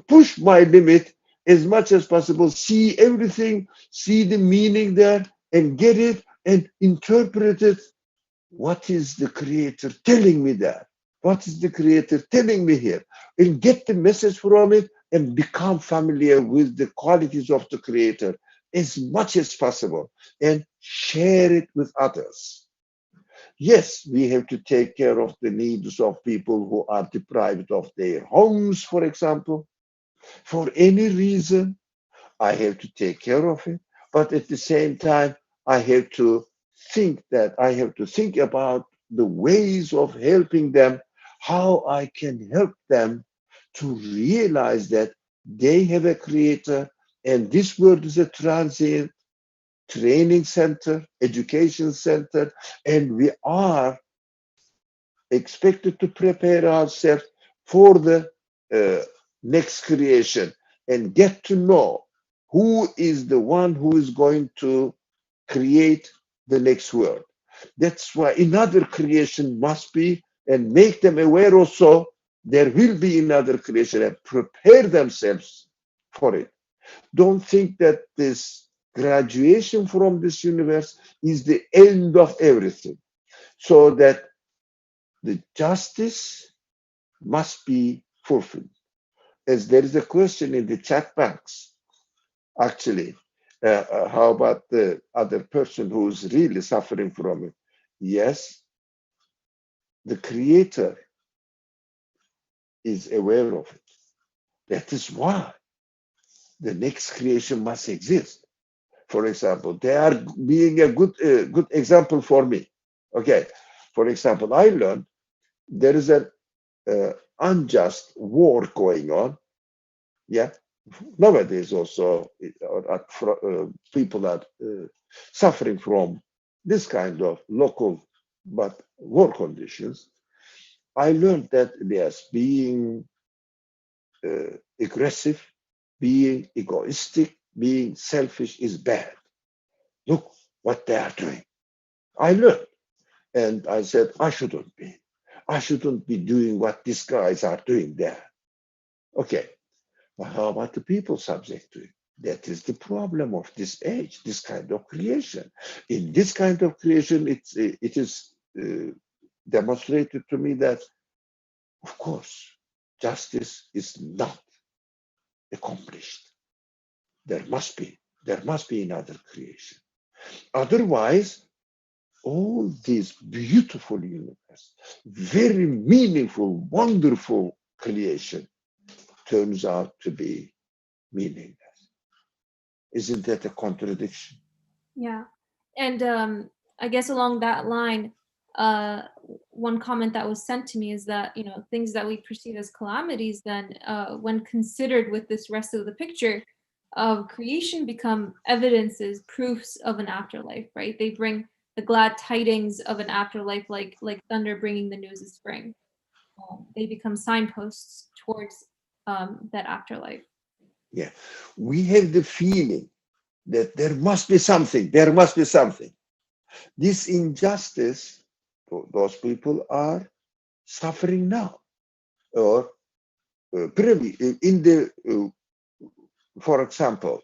push my limit as much as possible, see everything, see the meaning there, and get it and interpret it. What is the creator telling me there? What is the creator telling me here? And get the message from it and become familiar with the qualities of the creator as much as possible and share it with others. Yes, we have to take care of the needs of people who are deprived of their homes, for example. For any reason, I have to take care of it. But at the same time, I have to I have to think about the ways of helping them, how I can help them to realize that they have a creator and this world is a transient training center, education center, and we are expected to prepare ourselves for the uh, next creation and get to know who is the one who is going to create the next world. That's why another creation must be, and make them aware also there will be another creation and prepare themselves for it. Don't think that this graduation from this universe is the end of everything. So that the justice must be fulfilled. As there is a question in the chat box, actually, How about the other person who's really suffering from it? Yes, the creator is aware of it. That is why the next creation must exist. For example, they are being a good example for me. Okay, for example, I learned there is an unjust war going on. Yeah, nowadays also people are suffering from this kind of local but war conditions. I learned that yes, being aggressive, being egoistic, being selfish is bad. Look what they are doing. I learned, and I said I shouldn't be. I shouldn't be doing what these guys are doing there. Okay, but how about the people subject to it? That is the problem of this age, this kind of creation. In this kind of creation, it is demonstrated to me that, of course, justice is not accomplished. There must be another creation. Otherwise, all this beautiful universe, very meaningful, wonderful creation turns out to be meaningless. Isn't that a contradiction? Yeah. And I guess along that line, uh, one comment that was sent to me is that, things that we perceive as calamities, then when considered with this rest of the picture of creation, become evidences, proofs of an afterlife, right? They bring the glad tidings of an afterlife, like thunder bringing the news of spring. They become signposts towards that afterlife. Yeah. We have the feeling that there must be something, there must be something. This injustice, those people are suffering now. Or in the, for example,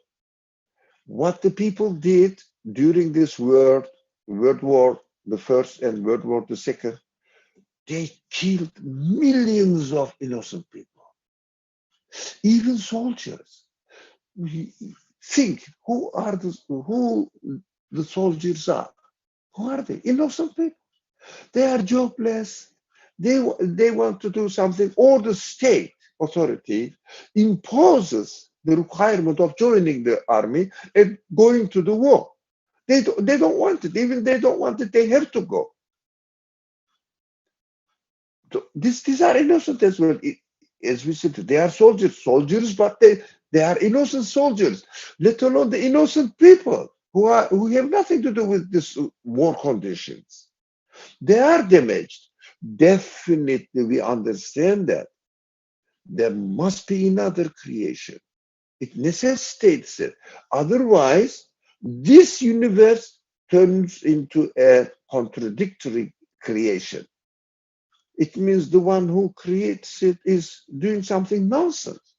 what the people did during this World War the First and World War the Second, they killed millions of innocent people, even soldiers. Think who the soldiers are. Who are they? Innocent people. They are jobless. They want to do something, or the state authority imposes the requirement of joining the army and going to the war. They don't want it. Even they don't want it, they have to go. So these are innocent as well. As we said, they are soldiers, but they are innocent soldiers, let alone the innocent people who have nothing to do with this war conditions. They are damaged. Definitely, we understand that there must be another creation. It necessitates it. Otherwise, this universe turns into a contradictory creation. It means the one who creates it is doing something nonsense,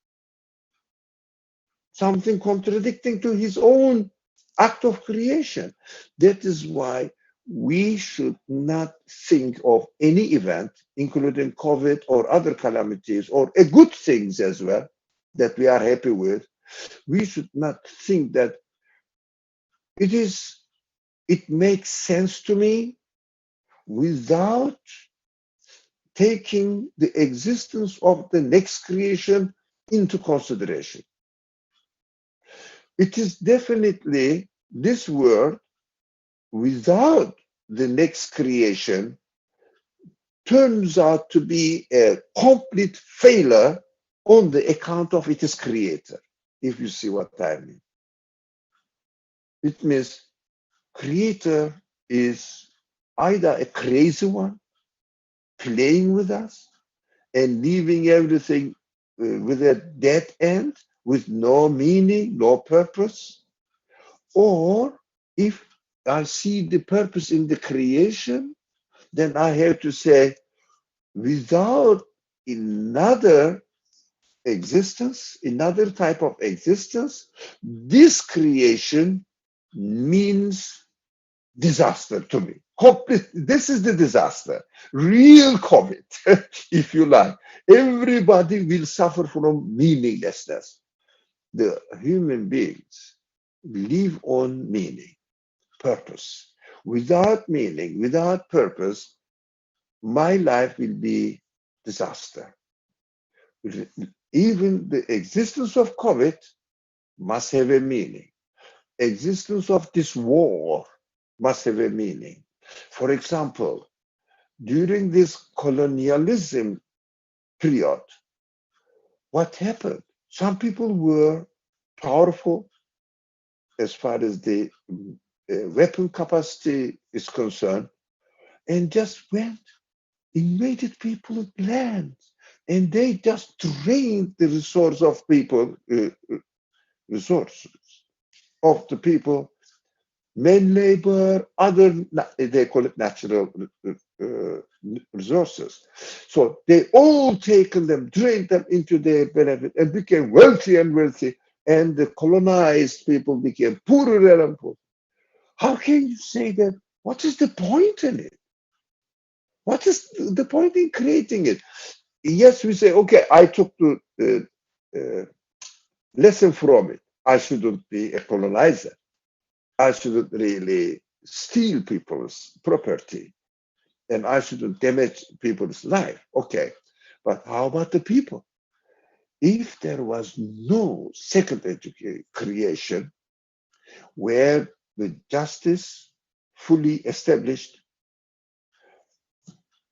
something contradicting to his own act of creation. That is why we should not think of any event, including COVID or other calamities, or a good things as well, that we are happy with. We should not think that it makes sense to me without taking the existence of the next creation into consideration. It is definitely this world without the next creation turns out to be a complete failure on the account of its creator, if you see what I mean. It means creator is either a crazy one playing with us and leaving everything with a dead end, with no meaning, no purpose, or if I see the purpose in the creation, then I have to say, without another existence, another type of existence, this creation means disaster to me. Complete. This is the disaster. Real COVID, if you like. Everybody will suffer from meaninglessness. The human beings live on meaning, purpose. Without meaning, without purpose, my life will be disaster. Even the existence of COVID must have a meaning. Existence of this war must have a meaning. For example, during this colonialism period, what happened? Some people were powerful as far as the weapon capacity is concerned, and just went, invaded people's lands, and they just drained the resources of the people, men labor, other, they call it natural resources. So they all taken them, drained them into their benefit, and became wealthy and wealthy, and the colonized people became poorer and poorer. How can you say that? What is the point in it? What is the point in creating it? Yes, we say, okay, I took the lesson from it. I shouldn't be a colonizer. I shouldn't really steal people's property, and I shouldn't damage people's life. Okay, but how about the people? If there was no second creation where the justice fully established,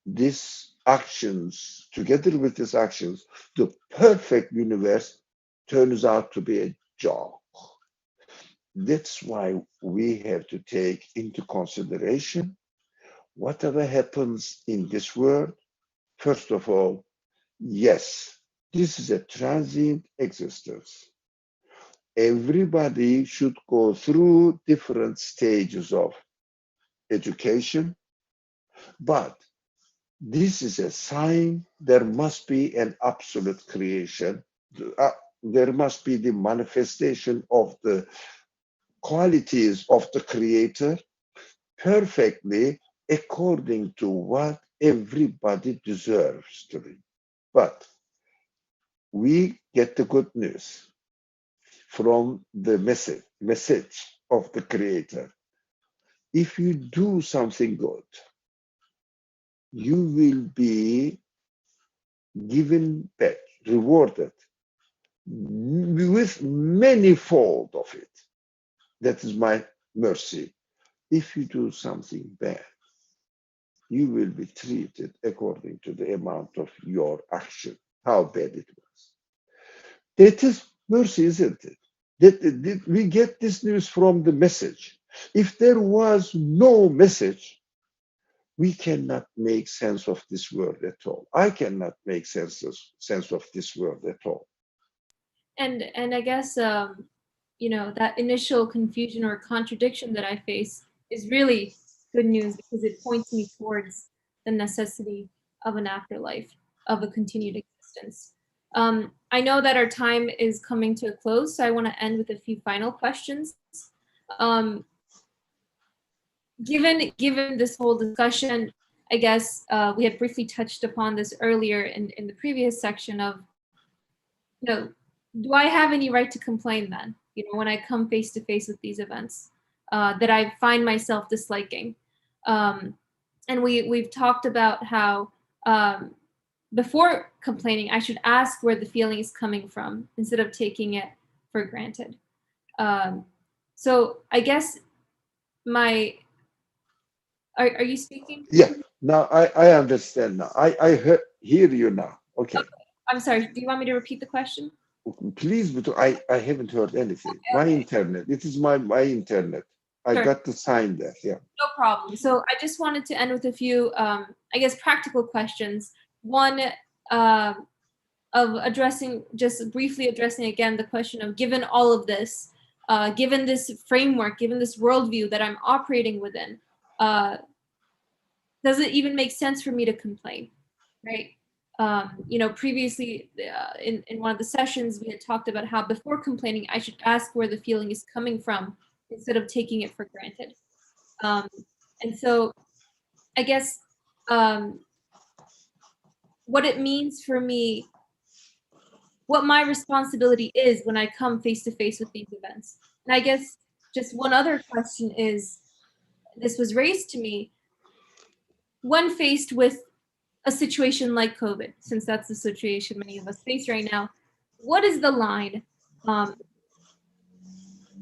these actions, together with these actions, the perfect universe turns out to be a joke. That's why we have to take into consideration whatever happens in this world. First of all, yes, this is a transient existence. Everybody should go through different stages of education, but this is a sign there must be an absolute creation. There must be the manifestation of the qualities of the creator perfectly according to what everybody deserves to be. But we get the good news from the message of the creator. If you do something good, you will be given back, rewarded with manyfold of it. That is my mercy. If you do something bad, you will be treated according to the amount of your action, how bad it was. That is mercy, isn't it? That we get this news from the message. If there was no message, we cannot make sense of this world at all. I cannot make sense of this world at all. And I guess that initial confusion or contradiction that I face is really good news because it points me towards the necessity of an afterlife, of a continued existence. I know that our time is coming to a close, so I want to end with a few final questions. Um, given this whole discussion, I guess we had briefly touched upon this earlier in the previous section of, you know, do I have any right to complain then? When I come face to face with these events that I find myself disliking, um, and we've talked about how before complaining, I should ask where the feeling is coming from instead of taking it for granted. Um, so I guess my are you speaking? Yeah, now I understand now. Hear you now. Okay. I'm sorry. Do you want me to repeat the question? Please, but I haven't heard anything. My Okay, internet, it is my internet. I sure. got the sign there. Yeah. No problem. So I just wanted to end with a few, I guess, practical questions. One, of just briefly addressing again the question of, given all of this, given this framework, given this worldview that I'm operating within, uh, does it even make sense for me to complain, right? Previously in one of the sessions, we had talked about how before complaining, I should ask where the feeling is coming from instead of taking it for granted. Um, and so I guess um, what it means for me, what my responsibility is when I come face to face with these events. And I guess just one other question is, this was raised to me, when faced with a situation like COVID, since that's the situation many of us face right now, what is the line um,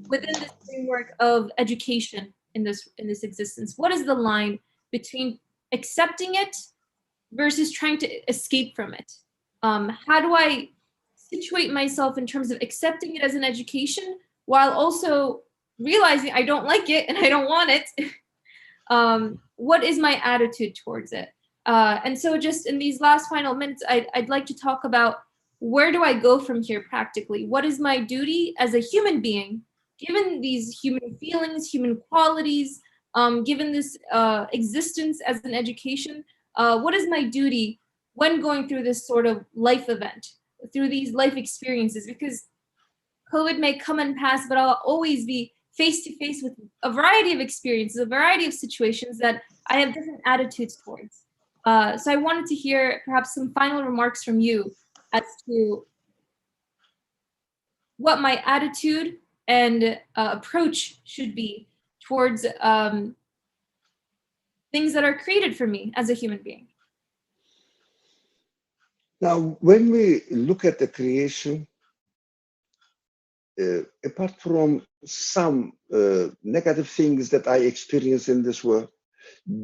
within this framework of education in this existence? What is the line between accepting it versus trying to escape from it? How do I situate myself in terms of accepting it as an education while also realizing I don't like it and I don't want it? What is my attitude towards it? And so just in these last final minutes, I'd like to talk about, where do I go from here practically? What is my duty as a human being, given these human feelings, human qualities, given this existence as an education? What is my duty when going through this sort of life event, through these life experiences? Because COVID may come and pass, but I'll always be face to face with a variety of experiences, a variety of situations that I have different attitudes towards. So I wanted to hear perhaps some final remarks from you as to what my attitude and approach should be towards things that are created for me as a human being. Now, when we look at the creation, apart from some negative things that I experience in this world,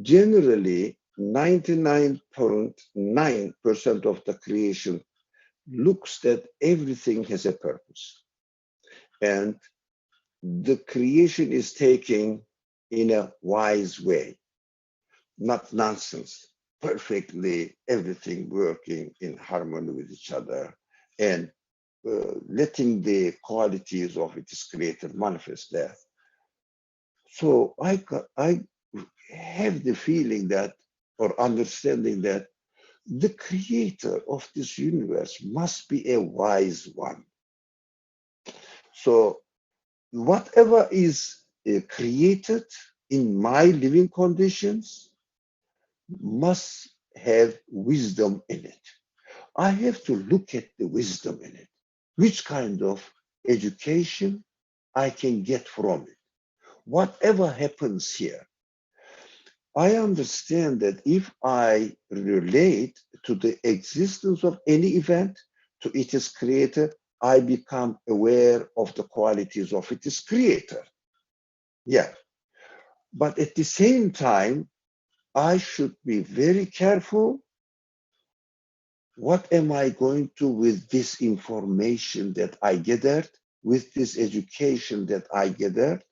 generally 99.9% of the creation looks that everything has a purpose. And the creation is taken in a wise way, not nonsense, perfectly everything working in harmony with each other, and letting the qualities of its creator manifest there. So I have the feeling that, or understanding that, the creator of this universe must be a wise one. So whatever is created in my living conditions must have wisdom in it. I have to look at the wisdom in it. Which kind of education I can get from it. Whatever happens here, I understand that if I relate to the existence of any event, to its creator, I become aware of the qualities of its creator. Yeah. But at the same time, I should be very careful. What am I going to with this information that I gathered, with this education that I gathered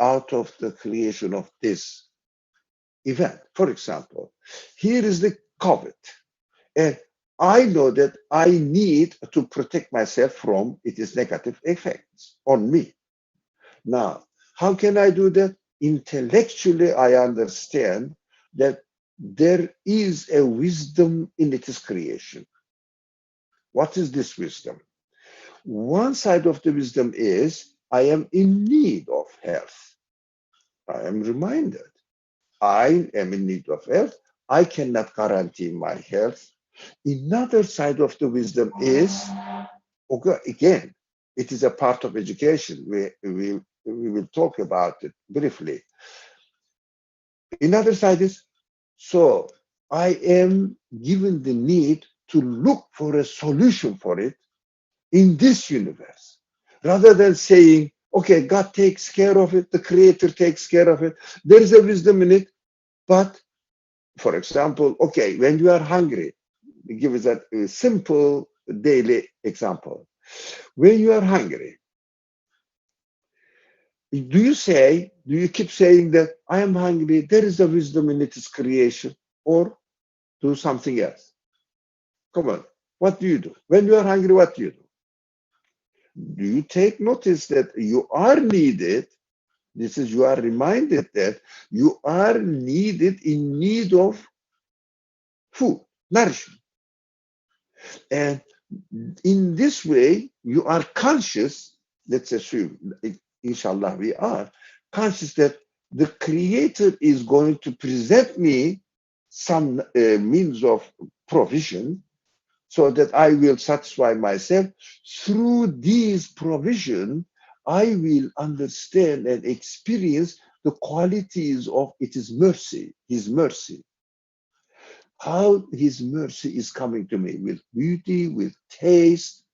out of the creation of this event? For example, here is the COVID, and I know that I need to protect myself from its negative effects on me. Now, how can I do that? Intellectually, I understand that there is a wisdom in its creation. What is this wisdom? One side of the wisdom is I am in need of health. I am reminded I am in need of health. I cannot guarantee my health. Another side of the wisdom is, okay, again, it is a part of education. We will talk about it briefly. Another side is, so I am given the need to look for a solution for it in this universe, rather than saying, okay, God takes care of it, the creator takes care of it, there is a wisdom in it. But for example, okay, when you are hungry, give us a simple daily example. When you are hungry, do you keep saying that I am hungry, there is a wisdom in its creation, or do something else? Come on, what do you do? When you are hungry, what do you do? Do you take notice that you are needed? This is, you are reminded that you are needed, in need of food, nourishment. And in this way, you are conscious, let's assume, inshallah, we are conscious that the creator is going to present me some means of provision so that I will satisfy myself. Through these provision, I will understand and experience the qualities of it is mercy, his mercy. How his mercy is coming to me with beauty, with taste,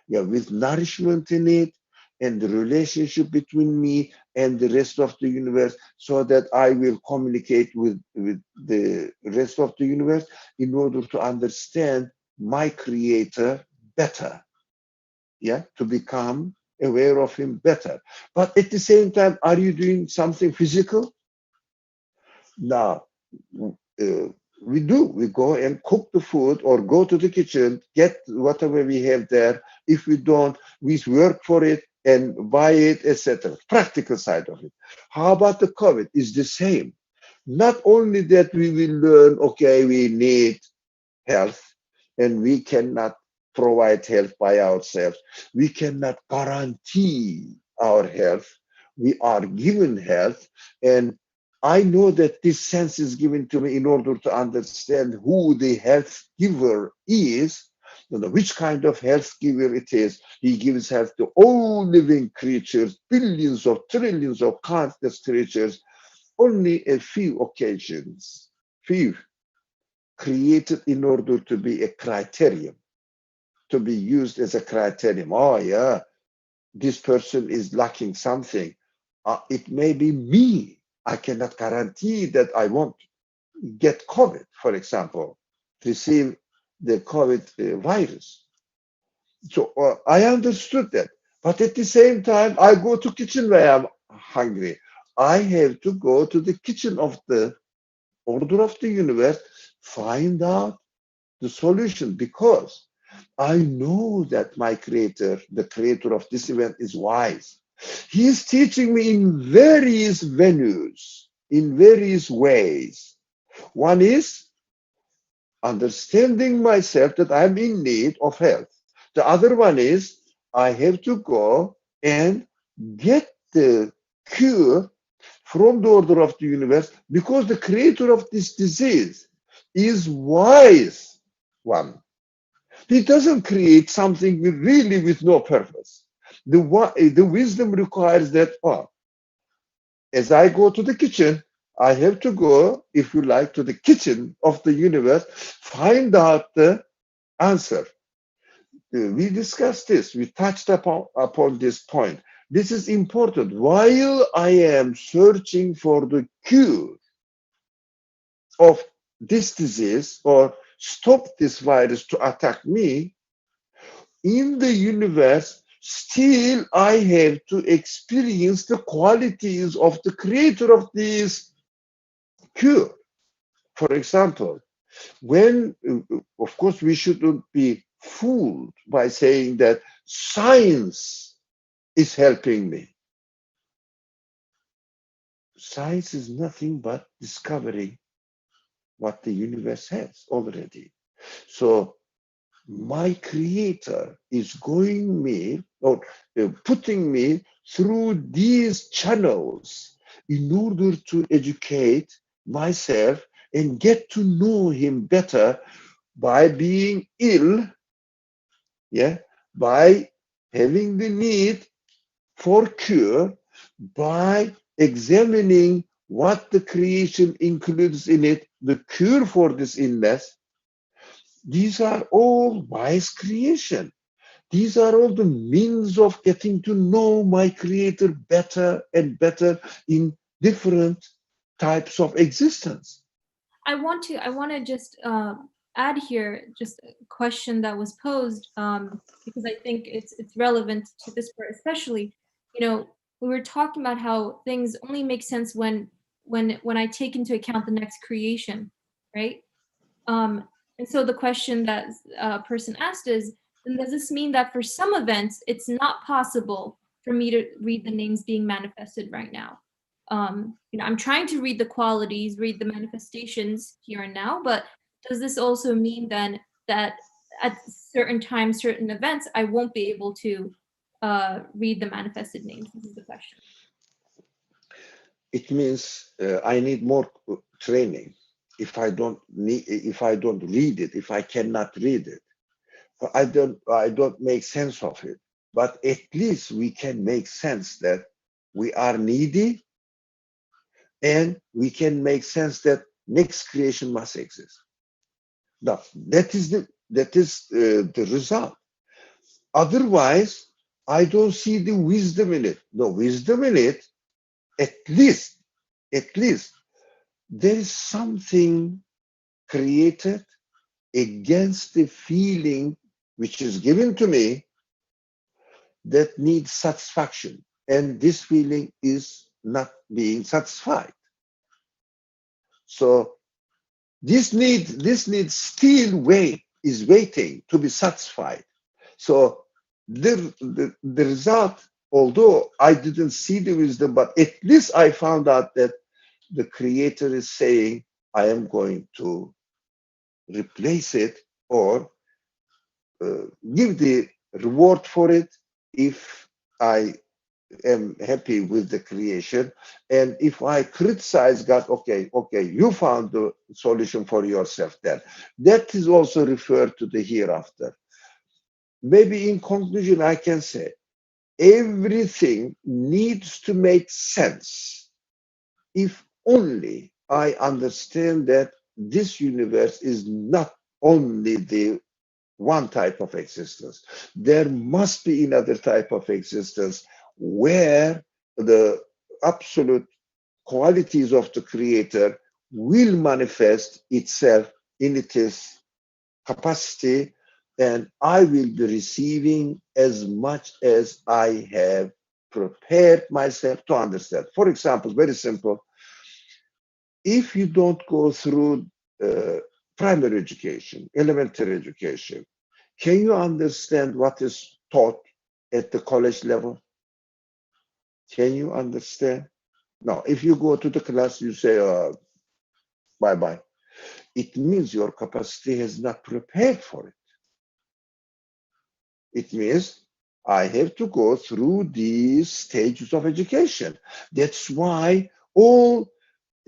yeah, with nourishment in it, and the relationship between me and the rest of the universe, so that I will communicate with the rest of the universe in order to understand my creator better, yeah, to become aware of him better. But at the same time, are you doing something physical? Now, uh, we do. We go and cook the food or go to the kitchen, get whatever we have there. If we don't, we work for it and buy it, etc. Practical side of it. How about the COVID? It's the same. Not only that we will learn, okay, we need health and we cannot provide health by ourselves. We cannot guarantee our health. We are given health, and I know that this sense is given to me in order to understand who the health giver is, which kind of health giver it is. He gives health to all living creatures, billions of trillions of countless creatures. Only a few occasions, few created in order to be a criterion, to be used as a criterion. Oh, yeah, this person is lacking something. It may be me. I cannot guarantee that I won't get COVID, for example, receive the COVID virus. So I understood that. But at the same time, I go to kitchen when I'm hungry. I have to go to the kitchen of the order of the universe, find out the solution, because I know that my creator, the creator of this event, is wise. He is teaching me in various venues, in various ways. One is understanding myself that I'm in need of health. The other one is I have to go and get the cure from the order of the universe, because the creator of this disease is wise one. He doesn't create something really with no purpose. The wisdom requires that, oh, as I go to the kitchen, I have to go, if you like, to the kitchen of the universe, find out the answer. We discussed this, we touched upon this point. This is important. While I am searching for the cure of this disease or stop this virus to attack me, in the universe, still I have to experience the qualities of the creator of this cure. For example, when, of course, we shouldn't be fooled by saying that science is helping me. Science is nothing but discovering what the universe has already. So my creator is going me or putting me through these channels in order to educate myself and get to know him better by being ill, yeah, by having the need for cure, by examining what the creation includes in it, the cure for this illness. These are all wise creation. These are all the means of getting to know my creator better and better in different types of existence. I want to just add here just a question that was posed, because I think it's relevant to this part, especially. You know, we were talking about how things only make sense when I take into account the next creation, right? And so the question that a person asked is, then does this mean that for some events it's not possible for me to read the names being manifested right now? I'm trying to read the qualities, read the manifestations here and now, but does this also mean then that at certain times, certain events, I won't be able to read the manifested names? This is the question. It means I need more training. If I don't read it, if I cannot read it, I don't make sense of it. but at least we can make sense that we are needy, and we can make sense that next creation must exist. Now, that is the result. Otherwise, I don't see the wisdom in it. The wisdom in it, at least, at least, there is something created against the feeling which is given to me that needs satisfaction. And this feeling is not being satisfied. So this need still is waiting to be satisfied. So the result, although I didn't see the wisdom, but at least I found out that the creator is saying, I am going to replace it, or give the reward for it if I am happy with the creation. And if I criticize God, okay, you found the solution for yourself then. That is also referred to the hereafter. Maybe in conclusion, I can say everything needs to make sense if only I understand that this universe is not only the one type of existence. There must be another type of existence where the absolute qualities of the creator will manifest itself in its capacity, and I will be receiving as much as I have prepared myself to understand. For example, very simple, if you don't go through uh, primary education, elementary education, can you understand what is taught at the college level? Can you understand? No, if you go to the class, you say, bye bye. It means your capacity has not prepared for it. It means I have to go through these stages of education. That's why all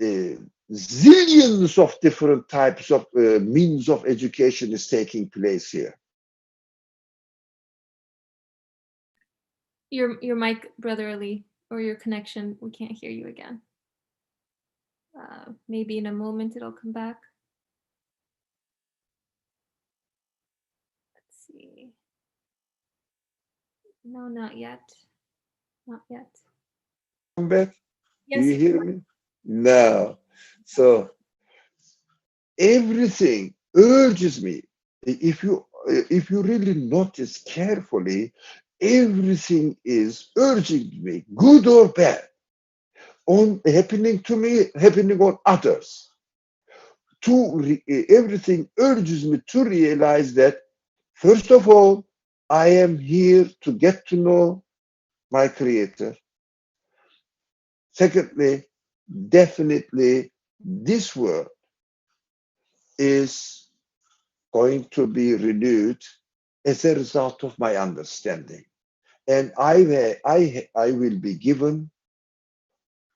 zillions of different types of means of education is taking place here. Your mic, Brother Ali, or your connection, we can't hear you again. Maybe in a moment it'll come back. Let's see. No, not yet. Not yet. Come back. Do Yes. you hear me? No. So everything urges me. If you really notice carefully, everything is urging me, good or bad, on happening to me, happening on others. Everything urges me to realize that, first of all, I am here to get to know my creator. Secondly, definitely this world is going to be renewed as a result of my understanding. And I will be given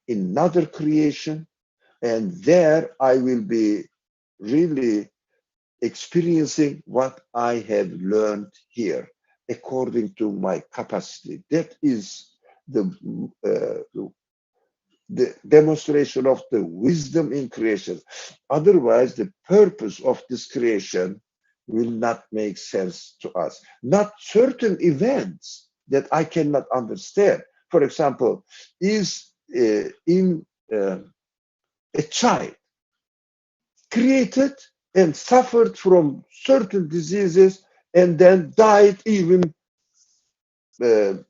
another creation, and there I will be really experiencing what I have learned here according to my capacity. That is the demonstration of the wisdom in creation. Otherwise, the purpose of this creation will not make sense to us. Not certain events that I cannot understand. For example, is in a child created and suffered from certain diseases and then died, even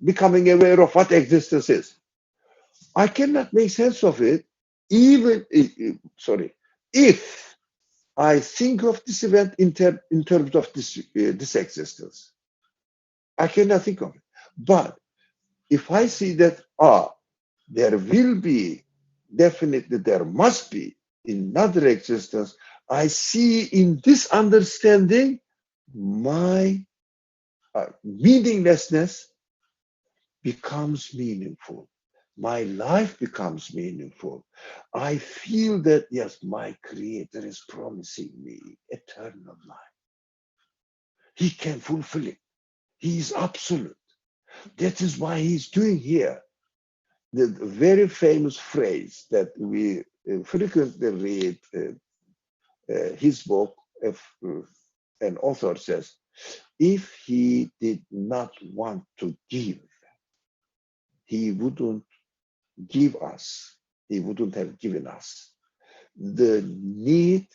becoming aware of what existence is. I cannot make sense of it, even if I think of this event in terms of this existence. I cannot think of it. But if I see that, there will be, definitely there must be another existence, I see in this understanding my meaninglessness becomes meaningful. My life becomes meaningful. I feel that, yes, my creator is promising me eternal life. He can fulfill it. He is absolute. That is why he's doing here. The very famous phrase that we frequently read his book, if an author says, if he did not want to give, he wouldn't give us, he wouldn't have given us the need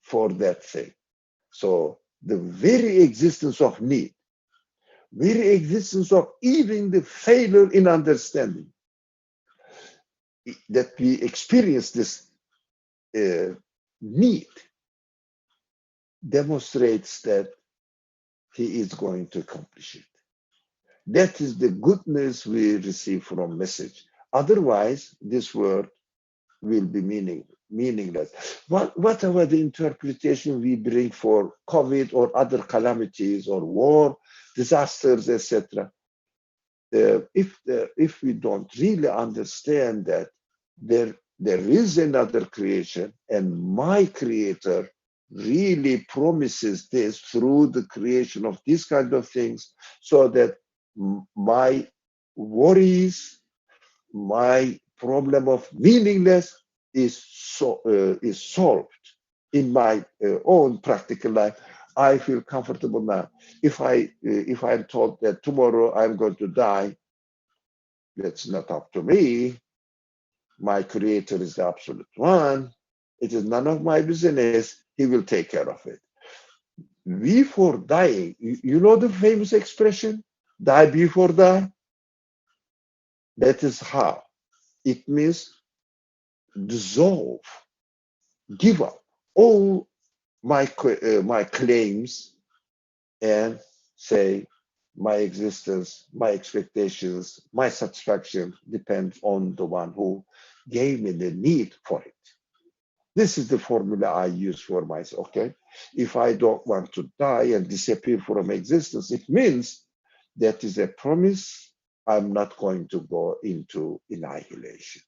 for that thing. So the very existence of need, very existence of even the failure in understanding, that we experience this need, demonstrates that he is going to accomplish it. That is the goodness we receive from message. Otherwise, this word will be meaningless. Whatever the interpretation we bring for COVID or other calamities or war, disasters, etc., if we don't really understand that there is another creation and my creator really promises this through the creation of these kind of things, so that my worries, my problem of meaningless is solved in my own practical life. I feel comfortable now. If I'm told that tomorrow I'm going to die, that's not up to me. My creator is the absolute one. It is none of my business. He will take care of it. Before dying, you know the famous expression, die before die? That is how. It means dissolve, give up all my claims and say my existence, my expectations, my satisfaction depends on the one who gave me the need for it. This is the formula I use for myself. Okay, if I don't want to die and disappear from existence, it means that is a promise. I'm not going to go into annihilation.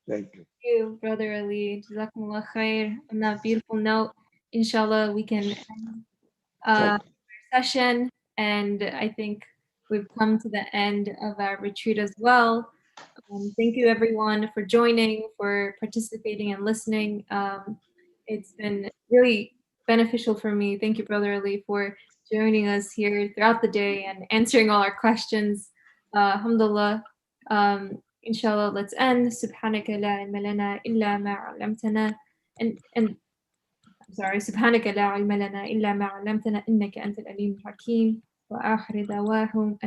Thank you. Thank you, Brother Ali. Jazakumullah khair. On that beautiful note, inshallah, we can end our session. And I think we've come to the end of our retreat as well. Thank you, everyone, for joining, for participating and listening. It's been really beneficial for me. Thank you, Brother Ali, for joining us here throughout the day and answering all our questions. Alhamdulillah. Inshallah, let's end. Subhanaka la ilma lana illa ma 'allamtana. And I'm sorry. سبحانك لا علم لنا إلا ما علمتنا إنك أنت العليم الحكيم وآخر دعواهم أن